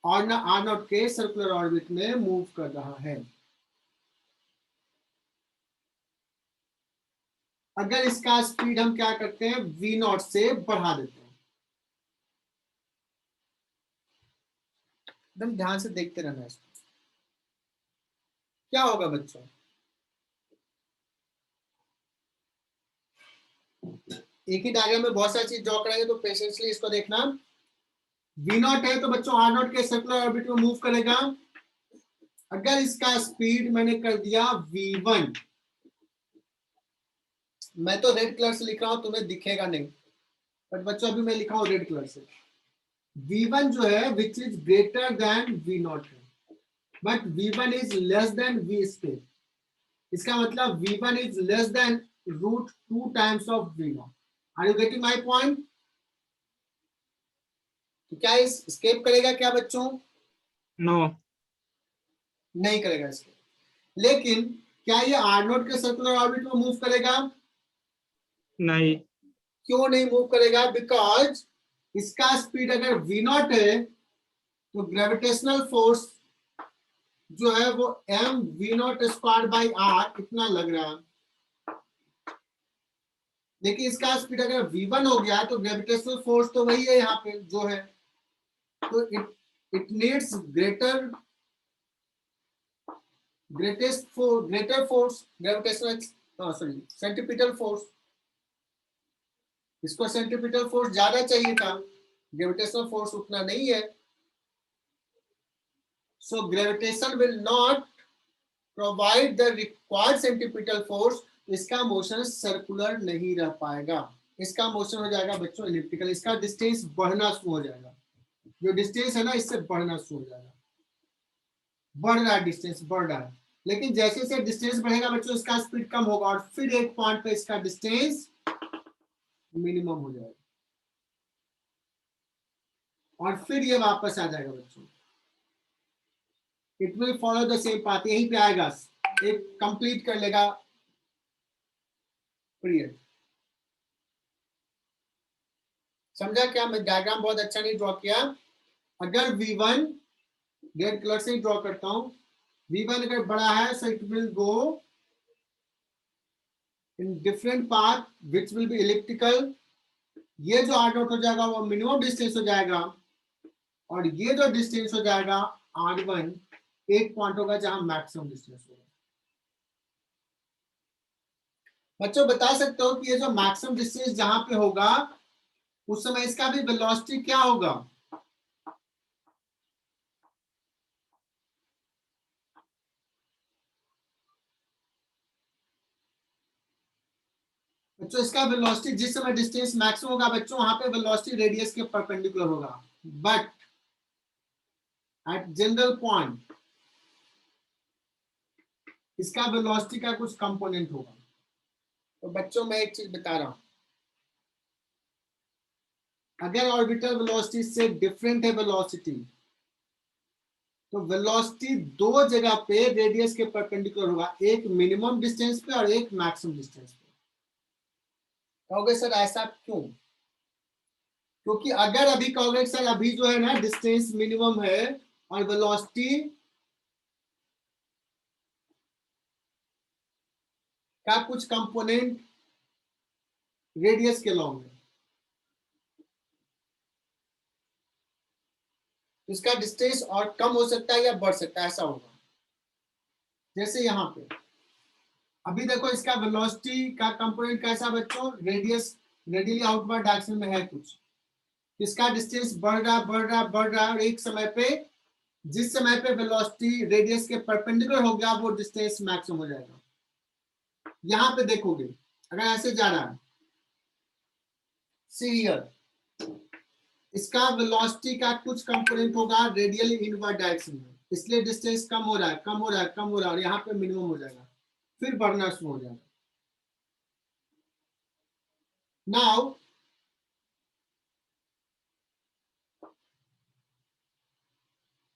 और ना r नॉट के सर्कुलर ऑर्बिट में मूव कर रहा है। अगर इसका स्पीड हम क्या करते हैं v नॉट से बढ़ा देते हैं, एकदम ध्यान से देखते रहना इसको, क्या होगा बच्चों, एक ही डायग्राम में बहुत सारी चीज ड्रॉ करेंगे तो पेशेंसली इसको देखना। v नॉट है तो बच्चों r नॉट के सर्कुलर ऑर्बिट में मूव करेगा। अगर इसका स्पीड मैंने कर दिया v1, मैं तो रेड कलर से लिख रहा हूं, तुम्हें दिखेगा नहीं, बट बच्चों अभी मैं लिखा हूं रेड कलर से, v1 जो है which is greater than v not है, but v1 is less than v escape, इसका मतलब v1 is less than root 2 times of v not. Are you getting my point? तो क्या इस स्केप करेगा क्या बच्चों? नो, नहीं करेगा स्केप, लेकिन क्या ये आर नोट के सर्कुलर ऑर्बिट में मूव करेगा? नहीं, क्यों नहीं मूव करेगा? बिकॉज इसका स्पीड अगर v नॉट है तो ग्रेविटेशनल फोर्स जो है वो m v0 square by r इतना लग रहा है। देखिए इसका स्पीड अगर v1 हो गया तो ग्रेविटेशनल फोर्स तो वही है यहाँ पे जो है, तो it needs greater force gravitational sorry centripetal force. इसको सेंट्रीपिटल फोर्स ज्यादा चाहिए था, ग्रेविटेशनल फोर्स उतना नहीं है। So gravitation will not provide the required centripetal force. इसका मोशन सर्कुलर नहीं रह पाएगा, इसका मोशन हो जाएगा बच्चों इलिप्टिकल। इसका डिस्टेंस बढ़ना शुरू हो जाएगा, जो डिस्टेंस है ना इससे बढ़ना शुरू हो जाएगा। बढ़ रहा है, डिस्टेंस बढ़ रहा है, लेकिन जैसे जैसे डिस्टेंस बढ़ेगा बच्चों इसका स्पीड कम होगा और फिर एक पॉइंट पे इसका डिस्टेंस मिनिमम हो जाएगा और फिर ये वापस आ जाएगा बच्चों। It will follow the same path, यहीं पे आएगा, एक कंप्लीट कर लेगा पीरियड। समझा क्या? मैं डायग्राम बहुत अच्छा नहीं ड्रॉ किया। अगर v1 रेड कलर से ही ड्रॉ करता हूं, v1 अगर बड़ा है so it will go in different path which will be elliptical. ये जो r नॉट हो जाएगा वो मिनिमम डिस्टेंस हो जाएगा और ये जो डिस्टेंस हो जाएगा r1 एक पॉइंट होगा जहां मैक्सिमम डिस्टेंस होगा। बच्चों बता सकते हो कि ये जो मैक्सिमम डिस्टेंस जहां पे होगा उस समय इसका भी वेलोसिटी क्या होगा? बच्चों इसका वेलोसिटी जिस समय डिस्टेंस मैक्सिमम होगा बच्चों वहां पे वेलोसिटी रेडियस के परपेंडिकुलर होगा, बट एट जनरल पॉइंट इसका वेलोसिटी का कुछ कंपोनेंट होगा। तो बच्चों मैं एक चीज बता रहा हूं, अगर ऑर्बिटल वेलोसिटी से डिफरेंट है वेलोसिटी, तो वेलोसिटी दो जगह पे रेडियस के परपेंडिकुलर होगा, एक मिनिमम डिस्टेंस पे और एक मैक्सिमम डिस्टेंस पे। कहोगे सर ऐसा क्यों? क्योंकि अगर अभी कहोगे सर अभी जो है ना डिस्टेंस मिनिमम है और वेलोसिटी का कुछ कंपोनेंट रेडियस के लॉन्ग है, इसका डिस्टेंस और कम हो सकता है या बढ़ सकता है, ऐसा होगा। जैसे यहाँ पे अभी देखो इसका वेलोसिटी का कंपोनेंट कैसा बच्चों, रेडियस रेडियली आउटवर्ड डायरेक्शन में है कुछ, इसका डिस्टेंस बढ़ रहा बढ़ रहा बढ़ रहा और एक समय पे जिस समय पे वेलोसिटी रेडियस के परपेंडिकुलर हो गया वो डिस्टेंस मैक्सिमम हो जाएगा। यहां पे देखोगे अगर ऐसे जा रहा है, सी हियर, इसका वेलोसिटी का कुछ कंपोनेंट होगा रेडियली इनवर्ड डायरेक्शन में, इसलिए डिस्टेंस कम हो रहा है कम हो रहा है कम हो रहा है और यहाँ पे मिनिमम हो जाएगा, फिर बढ़ना शुरू हो जाएगा। नाउ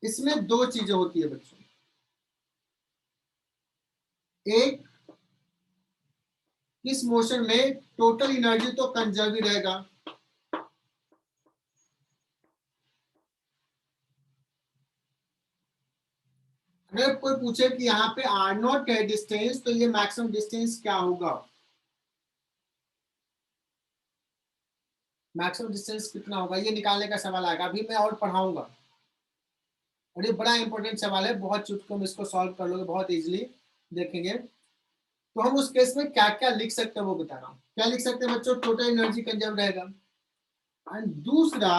इसमें दो चीजें होती है बच्चों, एक इस मोशन में टोटल एनर्जी तो कंजर्व ही रहेगा, अगर कोई पूछे कि यहाँ पे आर नॉट है डिस्टेंस तो ये मैक्सिमम डिस्टेंस क्या होगा, मैक्सिमम डिस्टेंस कितना होगा ये निकालने का सवाल आएगा, अभी मैं और पढ़ाऊंगा और ये बड़ा इंपॉर्टेंट सवाल है, बहुत चुटकों में इसको सॉल्व कर लोगे बहुत इजीली देखेंगे। तो हम उस केस में क्या क्या लिख सकते हैं वो बता रहा हूँ। क्या लिख सकते हैं बच्चों, टोटल एनर्जी कंजर्व रहेगा एंड दूसरा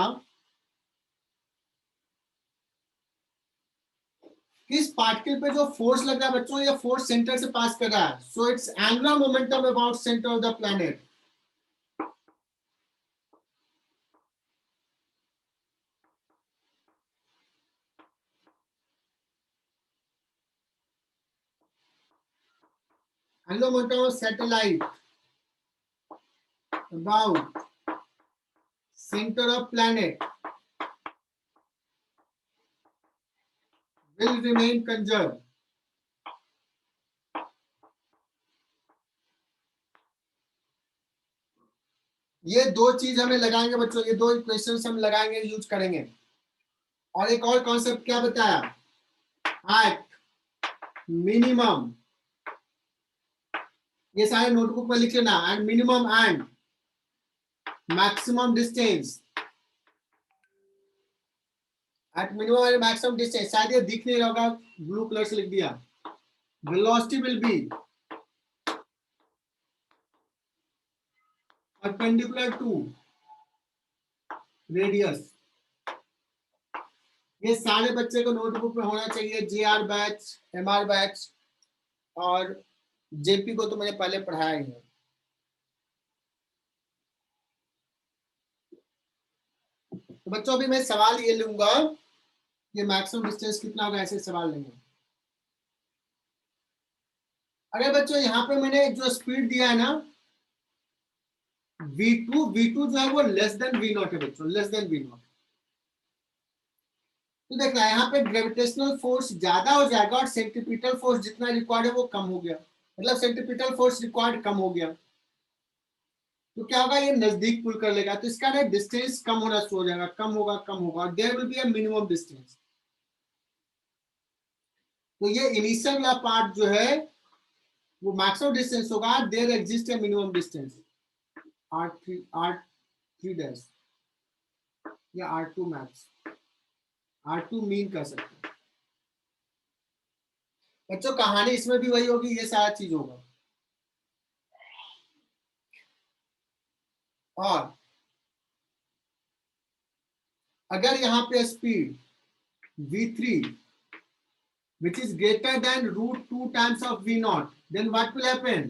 किस पार्टिकल पे जो फोर्स लग रहा है बच्चों, ये फोर्स सेंटर से पास कर रहा है, so it's angular momentum about centre of the planet. Angular momentum of satellite about centre of planet will remain conserved। ये दो चीज हमें लगाएंगे बच्चों, ये दो इक्वेशंस हम लगाएंगे यूज करेंगे और एक और कॉन्सेप्ट क्या बताया, एट मिनिमम, ये सारे नोटबुक में लिख लेना, and minimum and maximum distance, at minimum and maximum distance, शायद ये दिख नहीं रहा होगा, ब्लू कलर से लिख दिया, velocity will be perpendicular to radius. ये सारे बच्चे को नोटबुक में होना चाहिए, JR बैच, MR बैच और JP को तो मैंने पहले पढ़ाया ही है। तो बच्चों अभी मैं सवाल ये लूंगा, ये मैक्सिमम डिस्टेंस कितना होगा, ऐसे सवाल लेंगे। अगर बच्चों यहाँ पे मैंने जो स्पीड दिया है ना V2 जो है वो लेस देन V0 है बच्चों, लेस देन V0। तो देखना यहाँ पे ग्रेविटेशनल फोर्स ज्यादा हो जाएगा और सेंट्रीपिटल फोर्स जितना रिक्वायर्ड है वो कम हो गया, मतलब सेंट्रीपिटल फोर्स रिक्वायर्ड कम हो गया, तो क्या होगा, ये नजदीक पुल कर लेगा, तो इसका ना डिस्टेंस कम होना शुरू हो जाएगा, कम होगा और there will be a minimum distance. तो ये इनिशियल वाला पार्ट जो है वो मैक्सिमम डिस्टेंस होगा, there exist a minimum distance R3 dash या R2 मैक्स, R2 मीन कर सकते हैं बच्चों। कहानी इसमें भी वही होगी, ये सारा चीज होगा। और अगर यहाँ पे speed V3 which is greater than √2 times of V0, then what will happen?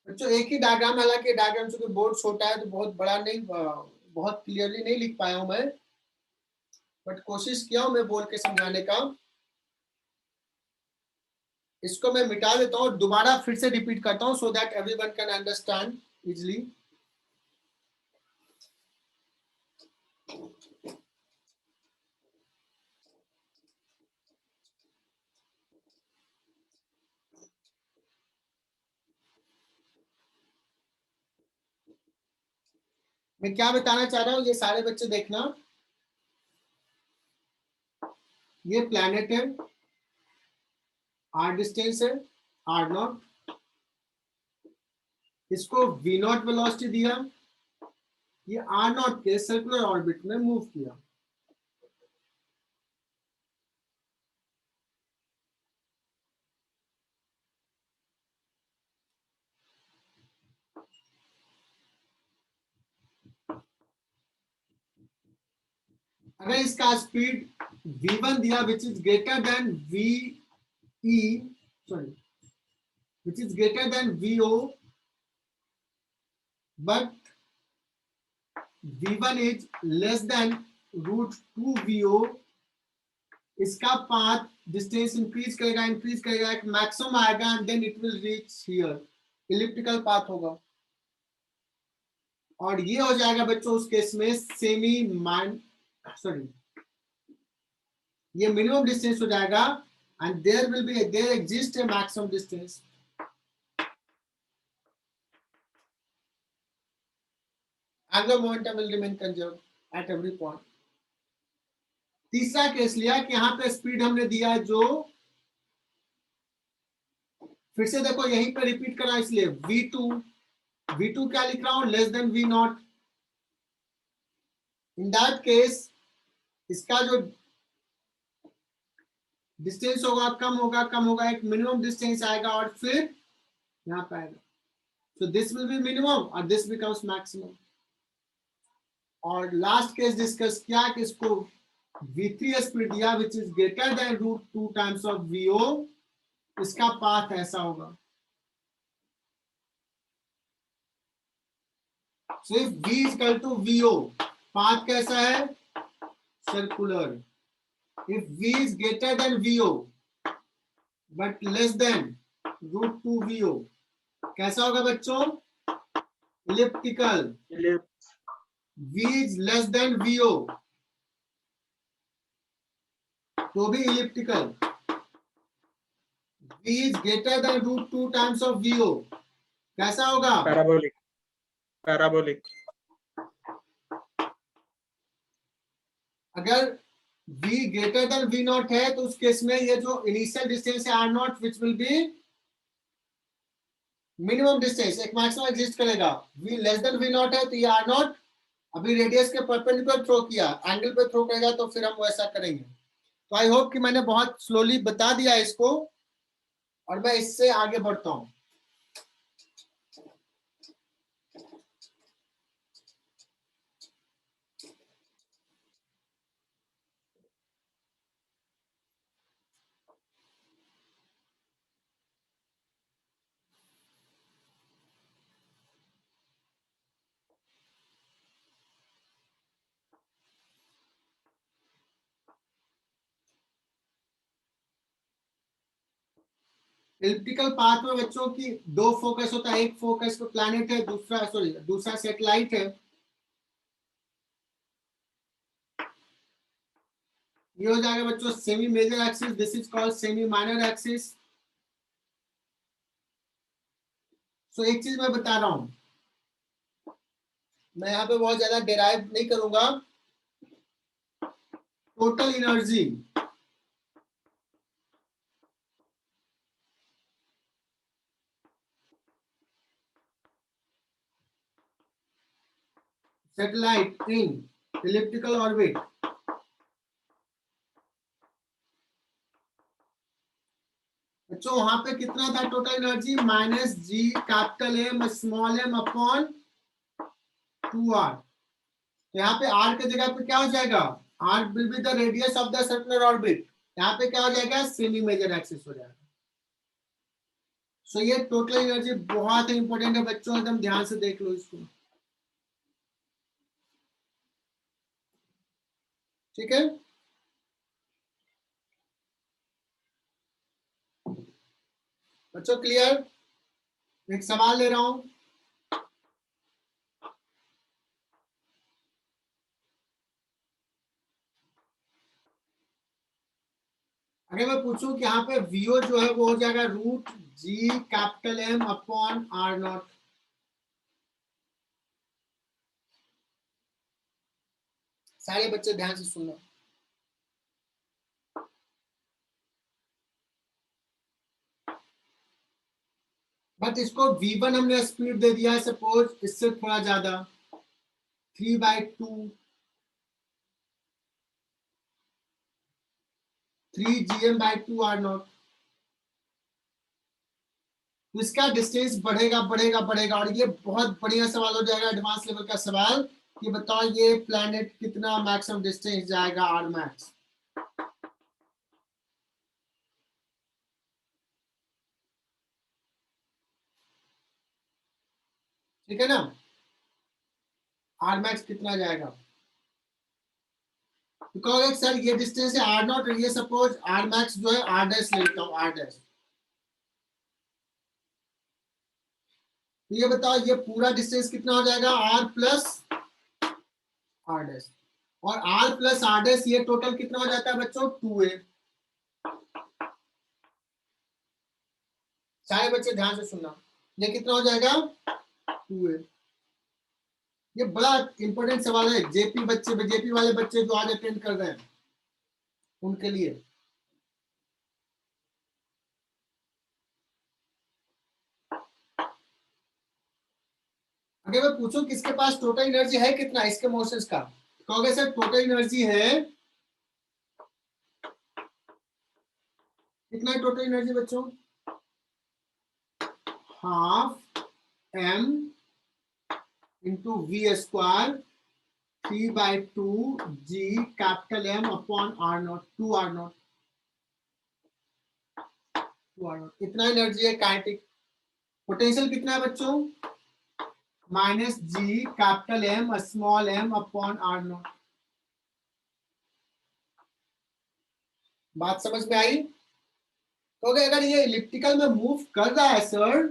बच्चों एक ही डायग्राम, हालांकि डायग्राम से बोर्ड छोटा है तो बहुत बड़ा नहीं, बहुत क्लियरली नहीं लिख पाया हूं मैं, बट कोशिश किया हूं मैं बोल के समझाने का। इसको मैं मिटा देता हूं और दोबारा फिर से रिपीट करता हूं so that everyone can understand easily. मैं क्या बताना चाह रहा हूं, ये सारे बच्चे देखना, ये प्लैनेट है, R डिस्टेंस है R0, इसको V0 वेलोसिटी दिया, ये R0 के सर्कुलर ऑर्बिट में मूव किया। अगर इसका स्पीड V1 दिया which is greater then which is greater than VO, but V1 is less than √2 VO, इसका पाथ डिस्टेंस इंक्रीज करेगा एक मैक्सिमम आएगा and then it will reach here, elliptical path होगा। और ये हो जाएगा बच्चों उस केस में ये मिनिमम डिस्टेंस हो जाएगा and there exist a maximum distance. Angular momentum will remain conserved at every point. तीसरा केस लिया कि यहाँ पे स्पीड हमने दिया है जो, फिर से देखो यहीं पे रिपीट करा, इसलिए V2 क्या लिख रहा हूं, less than V0। In that case इसका जो डिस्टेंस होगा कम होगा, एक मिनिमम डिस्टेंस आएगा और फिर यहाँ पे आएगा, so this will be minimum और दिस बिकम्स मैक्सिमम। और लास्ट केस डिस्कस किया कि इसको V3 स्पीड दिया which is greater than √2 times of VO, इसका पाथ ऐसा होगा। So if V is equal to VO, path कैसा है, circular. If V is greater than VO but less than √2 VO, कैसा होगा बच्चों, elliptical. V is less than VO तो भी elliptical. V is greater than √2 times of VO कैसा होगा, parabolic. अगर v greater than v not है तो उस केस में ये जो इनिशियल डिस्टेंस है r not which will be minimum distance, एक मैक्सिमम एग्जिस्ट करेगा। v less than v not है तो ये r नॉट अभी रेडियस के परपेंडिकुलर थ्रो किया, एंगल पे थ्रो करेगा तो फिर हम वैसा करेंगे। तो आई होप कि मैंने बहुत स्लोली बता दिया इसको और मैं इससे आगे बढ़ता हूं। इलिप्टिकल पाथ में बच्चों की दो फोकस होता है, एक फोकस पे प्लैनेट है, दूसरा सैटेलाइट है। ये हो जाएगा बच्चों semi major axis, this is called semi minor axis. So एक चीज मैं बता रहा हूं, मैं यहाँ पे बहुत ज्यादा डिराइव नहीं करूंगा। Total energy satellite in elliptical orbit बच्चों वहां पे कितना था total energy, minus G capital M small m upon 2r। यहाँ पे r के जगह पे क्या हो जाएगा, r will be the radius of the circular orbit, यहाँ पे क्या हो जाएगा सेमी मेजर एक्सिस हो जाएगा। सो ये टोटल एनर्जी बहुत इंपॉर्टेंट है बच्चों, एकदम ध्यान से देख लो इसको, ठीक है। बच्चों क्लियर, एक सवाल ले रहा हूं, अगर मैं पूछूं कि यहाँ पे वीओ जो है वो हो जाएगा root G capital M upon R not, सारे बच्चे ध्यान से सुनना। बट इसको v1 हमने स्पीड दे दिया है सपोज इससे थोड़ा ज्यादा 3/2 3gm/2 r नॉट, तो इसका डिस्टेंस बढ़ेगा बढ़ेगा बढ़ेगा और ये बहुत बढ़िया सवाल हो जाएगा, एडवांस लेवल का सवाल कि बताओ ये प्लैनेट कितना मैक्सिमम डिस्टेंस जाएगा r मैक्स। ठीक है ना, r मैक्स कितना जाएगा, तो कहोगे सर ये डिस्टेंस है r नॉट और ये सपोज r मैक्स जो है r डैश लेता हूं r डैश, तो ये बताओ ये पूरा डिस्टेंस कितना हो जाएगा r प्लस r डैश, और r प्लस r डैश ये टोटल कितना हो जाता है बच्चों 2a। सारे बच्चे ध्यान से सुनना, ये कितना हो जाएगा 2a। ये बड़ा इंपॉर्टेंट सवाल है जेपी बच्चे, जेपी वाले बच्चे जो आज अटेंड कर रहे हैं उनके लिए। अगर मैं पूछूं किसके पास टोटल एनर्जी है कितना इसके मोशंस का, कहोगे सर टोटल एनर्जी है कितना, टोटल एनर्जी बच्चों half m into V square 3/2 g capital M upon r not 2r not, 2r not इतना एनर्जी है काइनेटिक। पोटेंशियल कितना है बच्चों minus G capital M small m upon r not. बात समझ में आई, तो अगर ये इलिप्टिकल में मूव कर रहा है सर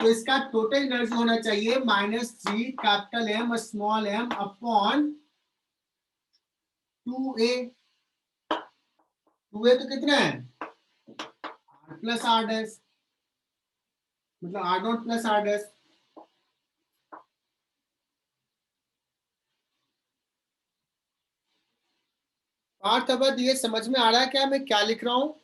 तो इसका टोटल एनर्जी होना चाहिए minus G capital M small m upon 2a। 2a तो कितना है r प्लस r डैश, मतलब r not plus r dash. Parth Awadh ये समझ में आ रहा है क्या मैं क्या लिख रहा हूँ?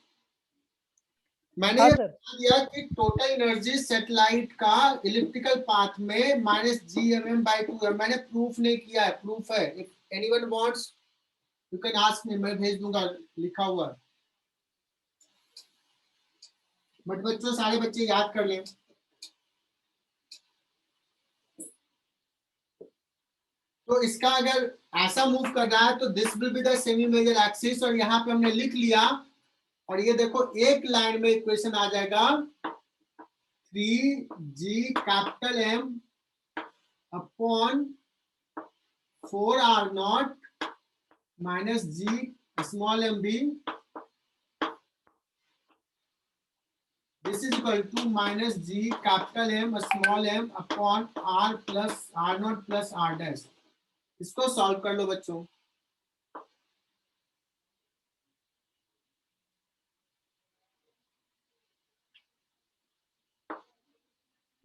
मैंने हाँ ये सर। बता दिया कि टोटल एनर्जी सैटेलाइट का इलिप्टिकल पाथ में -gmm/2 है। मैंने प्रूफ नहीं किया है, प्रूफ है। If anyone wants you can ask me, मैं भेज दूंगा लिखा हुआ। बट बच्चों सारे बच्चे याद कर लें। तो इसका अगर ऐसा मूव कर रहा है तो this will be the semi major axis, और यहाँ पे हमने लिख लिया। और ये देखो एक लाइन में इक्वेशन आ जाएगा 3g(M) upon 4r0 minus g(mb). This is equal to -g(M) upon r plus r0 plus r dash. इसको सॉल्व कर लो बच्चों।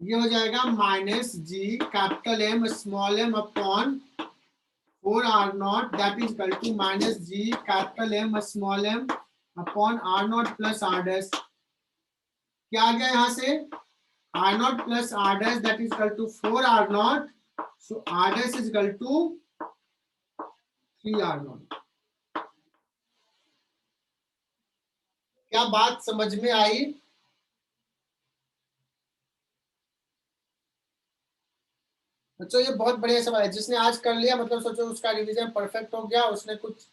ये हो जाएगा -g(M) upon 4r0 that is equal to -g(M) upon r0 plus r dash. क्या आ गया यहाँ से? r0 plus r dash that is equal to 4r0, so r dash is equal to 3r0। क्या बात समझ में आई? बच्चों ये बहुत बढ़िया सवाल है। जिसने आज कर लिया मतलब सोचो उसका रिवीजन परफेक्ट हो गया, उसने कुछ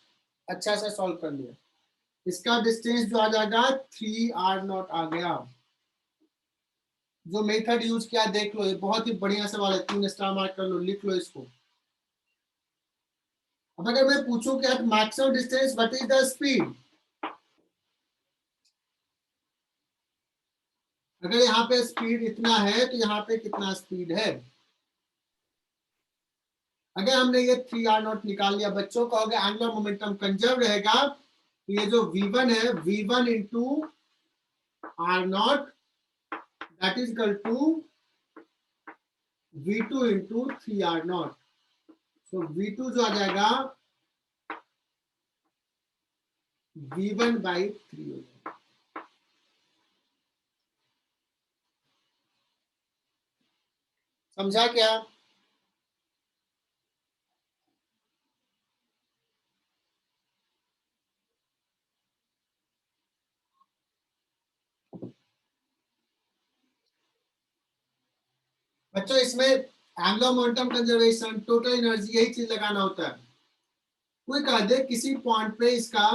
अच्छा सा सॉल्व कर लिया। इसका डिस्टेंस जो आ जाएगा 3r0 आ गया। जो मेथड यूज किया देख लो, ये बहुत ही बढ़िया सवाल है। 3 स्टार मार्क कर लो, लिख लो इसको। अब अगर मैं पूछूं कि at maximum distance what is the speed, अगर यहाँ पे स्पीड इतना है तो यहाँ पे कितना स्पीड है? अगर हमने ये 3r0 निकाल लिया बच्चों, कहोगे एंगुलर मोमेंटम कंजर्व रहेगा, तो ये जो v1 है v1 into r0 that is equal to v2 into 3r0। So v2 जो आ जाएगा v1/3 हो जाएगा। समझा क्या? बच्चों इसमें angular momentum conservation, total energy, यही चीज लगाना होता है। कोई कह दे किसी पॉइंट पे इसका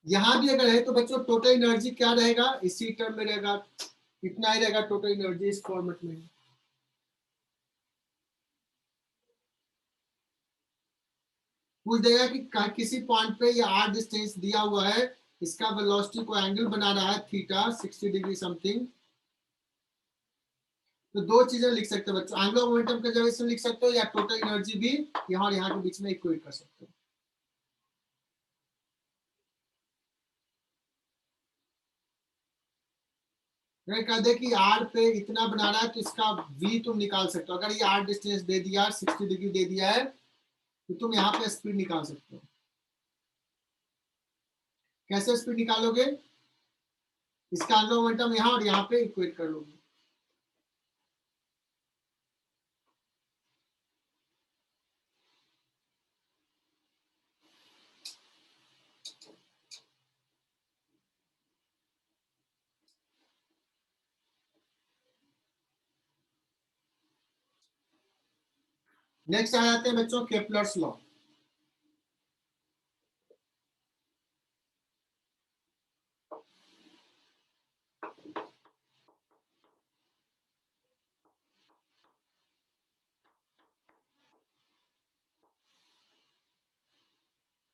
यहां भी अगर है तो बच्चों टोटल एनर्जी क्या रहेगा? इसी टर्म में रहेगा, इतना ही रहेगा टोटल एनर्जी इस फॉर्मेट में। पूछ देगा कि किसी पॉइंट पे ये r डिस्टेंस दिया हुआ है, इसका वेलोसिटी को एंगल बना रहा है थीटा 60 डिग्री समथिंग। तो दो चीजें लिख सकते हो बच्चों, एंगुलर मोमेंटम कंजर्वेशन लिख सकते हो, या टोटल एनर्जी भी यहाँ और यहाँ के बीच में इक्वेट कर सकते हो। अगर कह दे कि r पे इतना बना रहा है तो इसका v तुम निकाल सकते हो। अगर ये r डिस्टेंस दे दिया, 60 डिग्री दे दिया है, तो तुम यहाँ पे स्पीड निकाल सकते हो। कैसे स्पीड निकालोगे? इसका एंगुलर मोमेंटम यहाँ और यहाँ पे इक्वेट कर लोगे। नेक्स्ट आ जाते हैं बच्चों Kepler's law.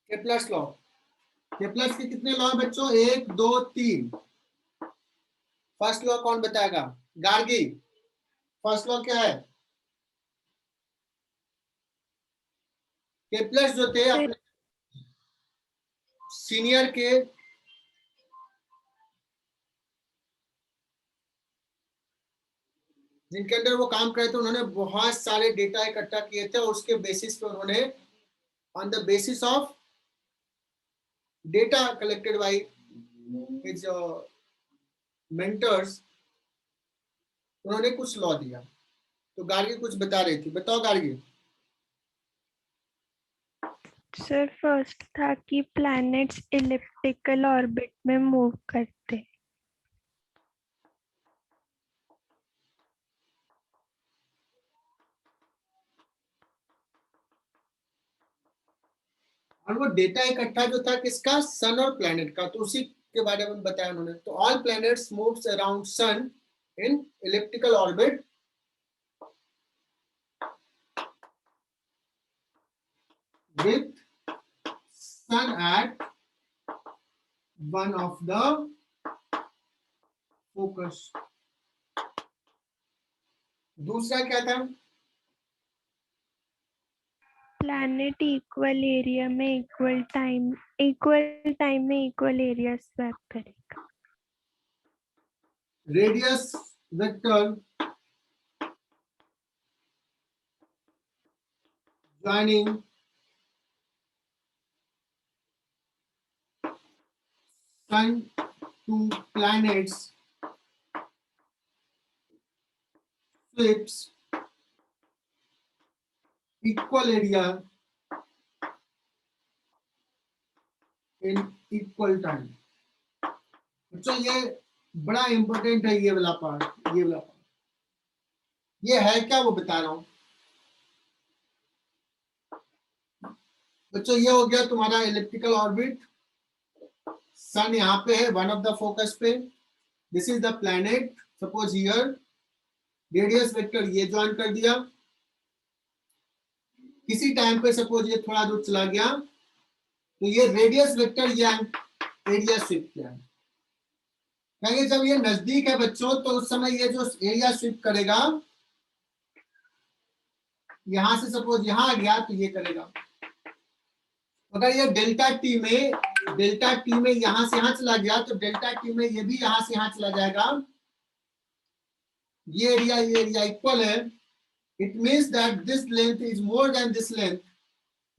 Kepler's law, Kepler's के कितने लॉ है बच्चों? 1 2 3। फर्स्ट लॉ कौन बताएगा? गार्गी, फर्स्ट लॉ क्या है? केपलर्स जो थे अपने सीनियर के जिनके अंदर वो काम करे थे, उन्होंने बहुत सारे डेटा इकट्ठा किए थे और उसके बेसिस पे उन्होंने on the basis of data collected by his mentors उन्होंने कुछ लॉ दिया। तो गार्गी कुछ बता रही थी, बताओ गार्गी। सर फर्स्ट था कि प्लैनेट्स इलिप्टिकल ऑर्बिट में मूव करते। और वो डेटा इकट्ठा जो था किसका, सन और प्लैनेट का, तो उसी के बारे में बताया उन्होंने। तो all planets moves around sun in elliptical orbit with sun at one of the focus। दूसरा क्या था, प्लैनेट इक्वल एरिया में इक्वल टाइम में इक्वल एरिया स्वैप करेगा। Radius vector joining sun to planets sweeps equal area in equal time। बच्चों ये बड़ा important है, ये वाला पार्ट, ये वाला पार्ट, ये है क्या वो बता रहा हूं बच्चों। ये हो गया तुम्हारा इलिप्टिकल ऑर्बिट, सन यहाँ पे है वन ऑफ द फोकस पे, this is the planet suppose here, radius vector ये ज्वाइन कर दिया, किसी टाइम पे सपोज ये थोड़ा दूर चला गया तो ये रेडियस वेक्टर ये एरिया स्वीप किया है। कहेंगे जब ये नजदीक है बच्चों तो उस समय ये जो एरिया स्वीप करेगा, यहां से सपोज यहां आ गया तो ये करेगा। अगर ये डेल्टा टी में यहां से यहां चला गया तो डेल्टा टी में ये भी यहां से यहां चला जाएगा, ये एरिया इक्वल है। It means that this length is more than this length,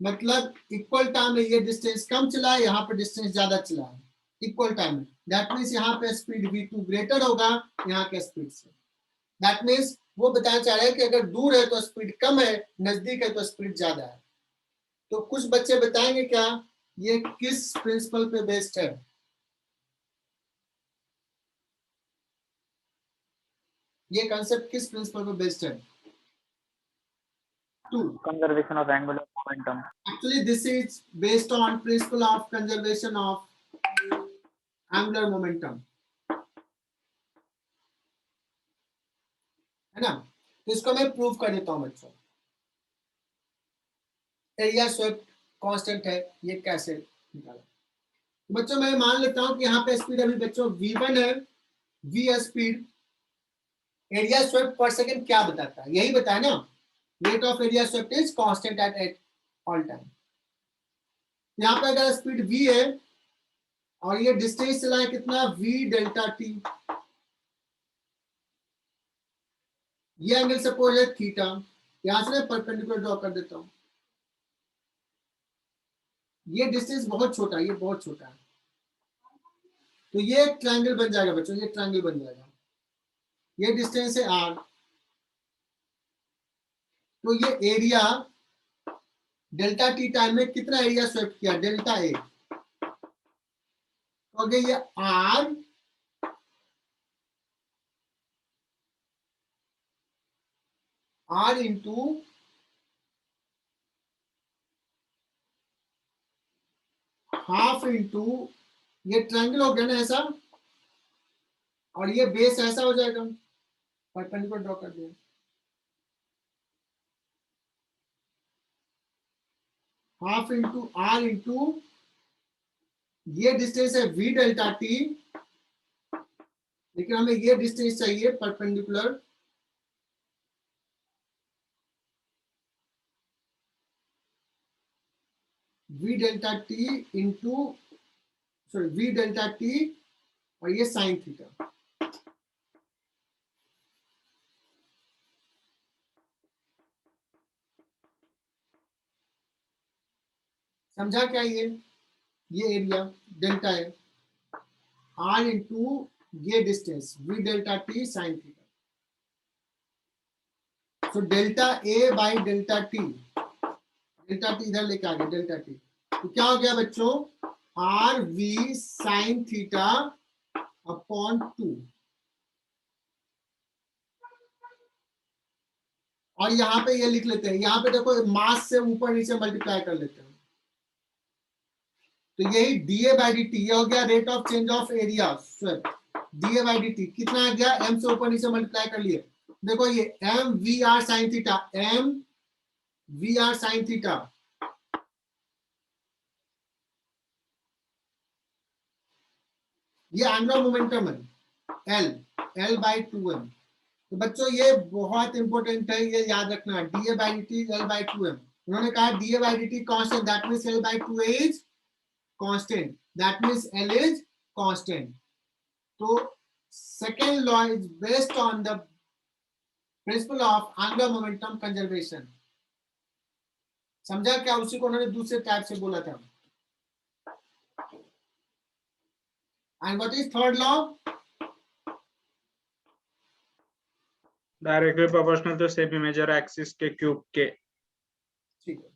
मतलब इक्वल टाइम में ये डिस्टेंस कम चला है, यहाँ पे डिस्टेंस ज्यादा चला है इक्वल टाइम में। दैट मीन्स यहाँ पे स्पीड v2 ग्रेटर होगा यहाँ के स्पीड से। दैट मीन्स वो बताना चाह रहे हैं कि अगर दूर है तो स्पीड कम है, नजदीक है तो स्पीड ज्यादा है। तो कुछ बच्चे बताएंगे क्या ये किस प्रिंसिपल पे बेस्ड है। ये कॉन्सेप्ट किस प्रिंसिपल पे बेस्ड है। Two. Conservation of angular momentum. Actually, this is based on principle of conservation of angular momentum, है ना। तो इसको मैं प्रूव कर देता हूं बच्चों। एरिया स्वेप्ट कांस्टेंट है, ये कैसे निकाला। बच्चों मैं मान लेता हूं कि यहाँ पे स्पीड अभी बच्चों v1 है, v स्पीड, एरिया स्वेप्ट पर सेकंड क्या बताता है, यही बताया ना, rate of area swept is constant at all time. यहाँ पे अगर स्पीड v है और ये डिस्टेंस चला है कितना v डेल्टा टी, ये एंगल सपोज है थीटा, यहां से मैं परपेंडिकुलर ड्रॉ कर देता हूं। ये डिस्टेंस बहुत छोटा है, ये बहुत छोटा है, तो ये एक ट्रायंगल बन जाएगा बच्चों, ये ट्रायंगल बन जाएगा। ये डिस्टेंस है r, तो ये एरिया डेल्टा टी टाइम में कितना एरिया स्वेप्ट किया, डेल्टा ए, तो ये r इंटू हाफ इंटू, ये ट्रायंगल हो गया ना ऐसा, और ये बेस ऐसा हो जाएगा, परपेंडिकुलर ड्रॉ कर दिया, हाफ इंटू r इंटू ये डिस्टेंस है v डेल्टा टी, लेकिन हमें ये डिस्टेंस चाहिए perpendicular, v delta T into sorry v delta t और ये साइन थीटा। समझा क्या? ये एरिया डेल्टा है, r इंटू ये distance v delta t sine theta. So delta a by delta t, delta t इधर लेके आ गया डेल्टा t, तो क्या हो गया बच्चों? R v sine theta upon 2। और यहाँ पे ये लिख लेते हैं, यहाँ पे देखो मास से ऊपर नीचे मल्टीप्लाई कर लेते हैं, तो यही dA बाई dt, ये हो गया rate of change of area swept. dA by dt कितना आ गया? m से ऊपर नीचे मल्टीप्लाई कर लिए, देखो ये m v r sine theta, m v r sine theta, ये एंगुलर मोमेंटम है l बाई 2m। तो बच्चों ये बहुत इंपॉर्टेंट है, ये याद रखना, dA by dt l by 2m। उन्होंने कहा dA by dt constant, that means l by 2 is constant, that means l is constant. तो second law is based on the principle of angular momentum conservation. समझा क्या? उसी को उन्होंने दूसरे type से बोला था। And what is third law? Directly proportional to semi major axis के क्यूब के। ठीक है,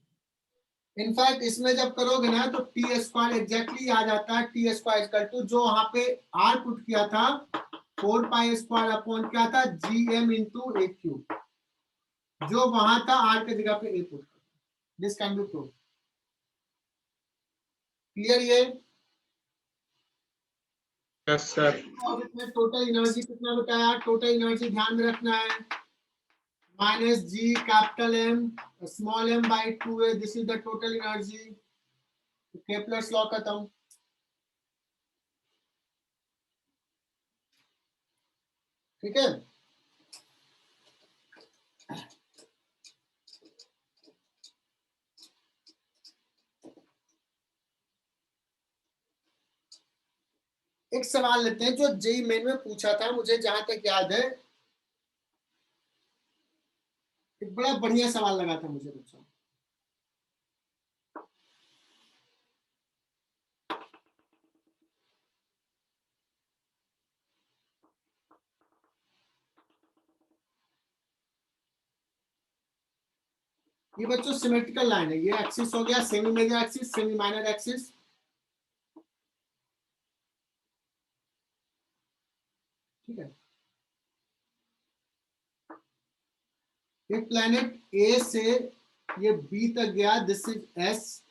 इनफैक्ट इसमें जब करोगे ना तो टी स्क्वायर एग्जैक्टली आ जाता है, टी स्क्वायर इक्वल टू जो वहां पे आर पुट किया था 4 पाई स्क्वायर अपॉन क्या था? gm इंटू ए क्यूब, जो वहां था आर के जगह पे ए पुट कर। This can be prove. Clear? ये यस सर। इसमें टोटल एनर्जी कितना बताया? टोटल एनर्जी ध्यान में रखना है, minus G capital M small m by 2a, this is the total energy. Kepler's law खत्म। ठीक है, एक सवाल लेते हैं जो जेई मेन में पूछा था, मुझे जहां तक याद है एक बड़ा बढ़िया सवाल लगा था मुझे बच्चों। ये बच्चों सिमेट्रिकल लाइन है, ये एक्सिस हो गया semi major axis, semi minor axis. ठीक है, एक प्लेनेट ए से ये बी तक गया, दिस इज एस।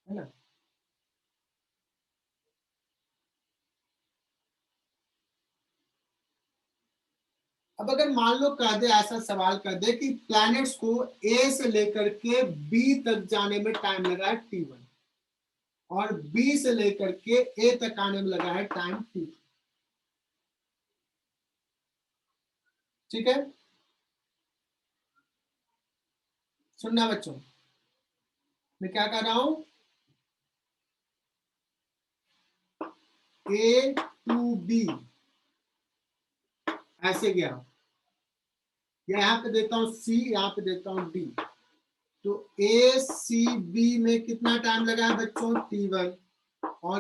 है ना? अब अगर मान लो कर दे, ऐसा सवाल कर दे कि प्लैनेट्स को ए से लेकर के बी तक जाने में टाइम लगा है t1 और बी से लेकर के ए तक आने में लगा है टाइम t2। ठीक है, सुनना बच्चों, मैं क्या कर रहा हूं, ए टू बी ऐसे गया, यहां पे देता हूं सी, यहां पे देता हूं डी, तो ए सी बी में कितना टाइम लगा है बच्चों? t1। और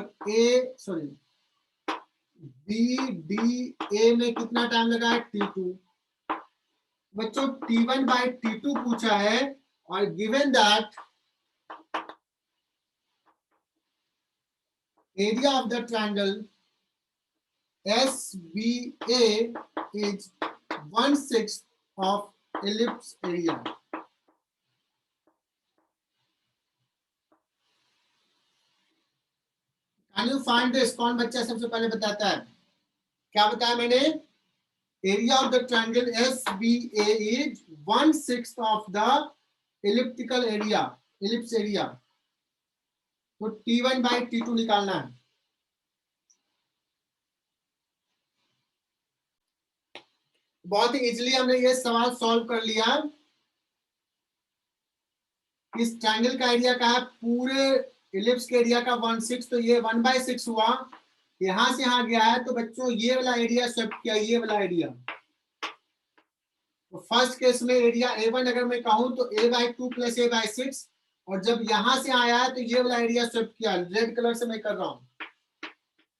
बी डी ए में कितना टाइम लगा है? t2। बच्चों t1 बाई t2 पूछा है, और given that area of the triangle SBA is 1/6 of ellipse area। Can you find this? कौन बच्चा सबसे पहले बताता है? क्या बताया मैंने? Area of the triangle SBA is 1/6 of the elliptical area, ellipse area। तो T1 by T2 निकालना है। बहुत ही इजीली हमने ये सवाल सॉल्व कर लिया। इस ट्रायंगल का एरिया का है पूरे इलिप्स के एरिया का 1/6, तो ये 1/6 हुआ। यहां से यहां गया है तो बच्चों ये वाला एरिया स्वेप्ट किया, ये वाला एरिया। तो फर्स्ट केस में एरिया A1 अगर मैं कहूं तो A/2 + A/6, और जब यहां से आया है तो ये वाला एरिया स्वेप्ट किया। रेड कलर से मैं कर रहा हूं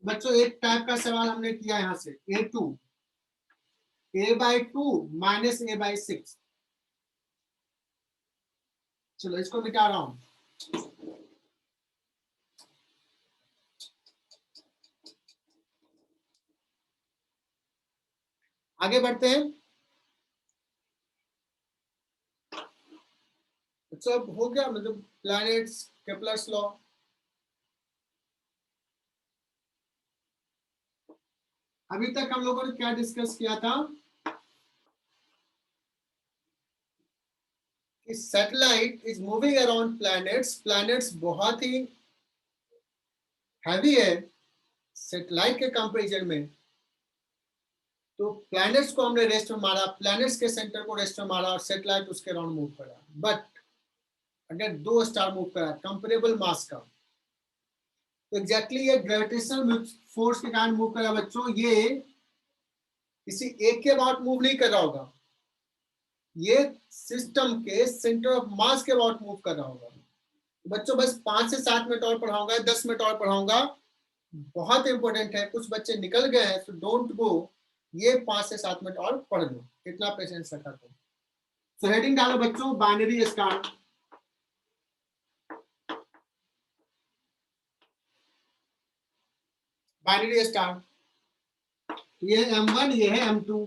बच्चों। एक टाइप का सवाल हमने किया यहां से A2 A/2 - A/6। चलो इसको मिटा रहा हूं। आगे बढ़ते हैं। अच्छा अब हो गया, मतलब प्लैनेट्स, केपलर्स लॉ। अभी तक हम लोगों ने क्या डिस्कस किया था कि satellite is moving around planets. Planets बहुत ही हैवी है सैटेलाइट के कंपैरिजन में। तो प्लैनेट्स को हमने रेस्ट में मारा, प्लैनेट्स के सेंटर को रेस्ट में मारा और सैटेलाइट उसके अराउंड मूव करा। बट अगर 2 स्टार मूव करा कंपेरेबल मास का, तो एग्जैक्टली ये ग्रेविटेशनल फोर्स के कारण मूव करा बच्चों। ये किसी एक के अबाउट मूव नहीं कर रहा होगा, ये सिस्टम के सेंटर ऑफ मास के अबाउट मूव कर रहा होगा। बच्चों बस 5 से 7 मिनट और पढ़ाऊंगा, 10 मिनट और पढ़ाऊंगा, बहुत इंपॉर्टेंट है। कुछ बच्चे निकल गए हैं तो डोंट गो, ये 5 से 7 मिनट और पढ़ लो, इतना पेशेंस रखा करो। तो हेडिंग डालो बच्चों, बाइनरी स्टार। बाइनरी स्टार, ये है M1, ये है M2।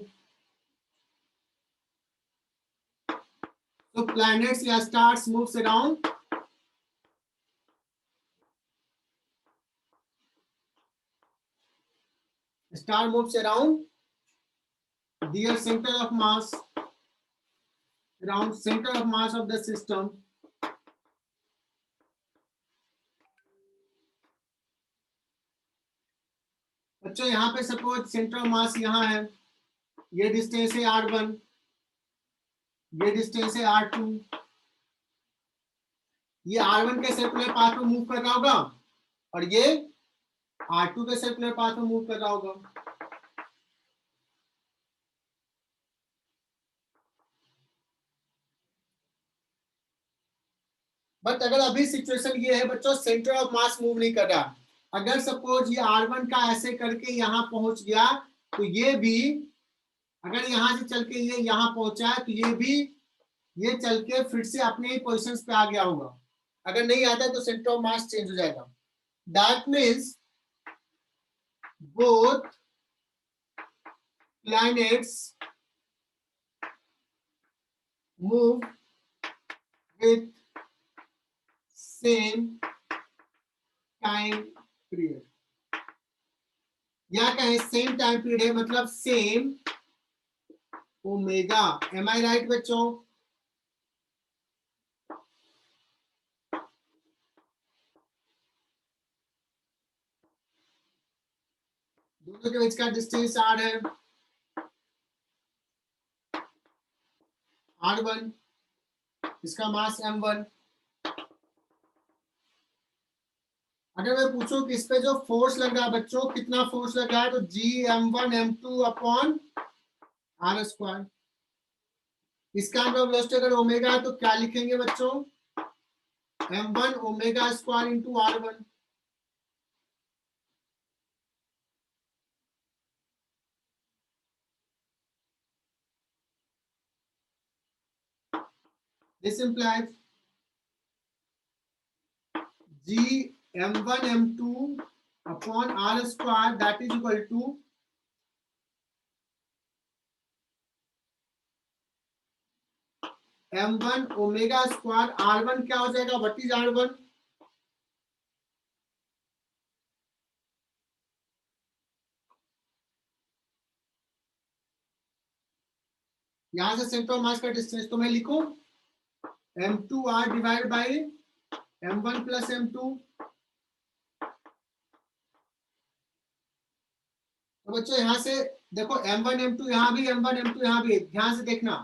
तो प्लैनेट्स या stars moves around star moves around their center of mass, around center of mass of the system. बच्चों यहाँ पे सपोज सेंटर ऑफ मास यहाँ है, ये डिस्टेंस है R1, ये डिस्टेंस है R2। ये R1 के सर्कुलर पाथ में मूव कर रहा होगा और ये R2 के सर्कुलर पाथ में मूव कर रहा होगा। बट अगर अभी सिचुएशन ये है बच्चों, सेंटर ऑफ मास मूव नहीं कर रहा। अगर सपोज ये R1 का ऐसे करके यहाँ पहुंच गया, तो ये भी अगर यहाँ से चल के ये यहाँ पहुंचा है, तो ये भी ये चल के फिर से अपने ही पोजिशन पे आ गया होगा। अगर नहीं आता तो सेंटर ऑफ मास चेंज हो जाएगा। That means both planets move with same time period, या कहें सेम टाइम पीरियड है मतलब same omega. M I right बच्चों? दोनों के बीच का डिस्टेंस R है, R1, इसका मास M1। अगर मैं पूछूं कि इस पे जो फोर्स लग रहा है बच्चों, कितना फोर्स लग रहा है, तो Gm1m2/r²। इसका मतलब वेलोसिटी अगर ओमेगा है तो क्या लिखेंगे बच्चों? m1 omega square into R1। This implies Gm1m2/r², that is equal to m1 omega square. R1 क्या हो जाएगा? What is R1? यहां से सेंटर ऑफ मास का डिस्टेंस तो मैं लिखूं m2r divide by m1 plus m2। तो बच्चों यहां से देखो m1 m2 यहाँ भी, m1 m2 यहाँ भी, ध्यान से देखना।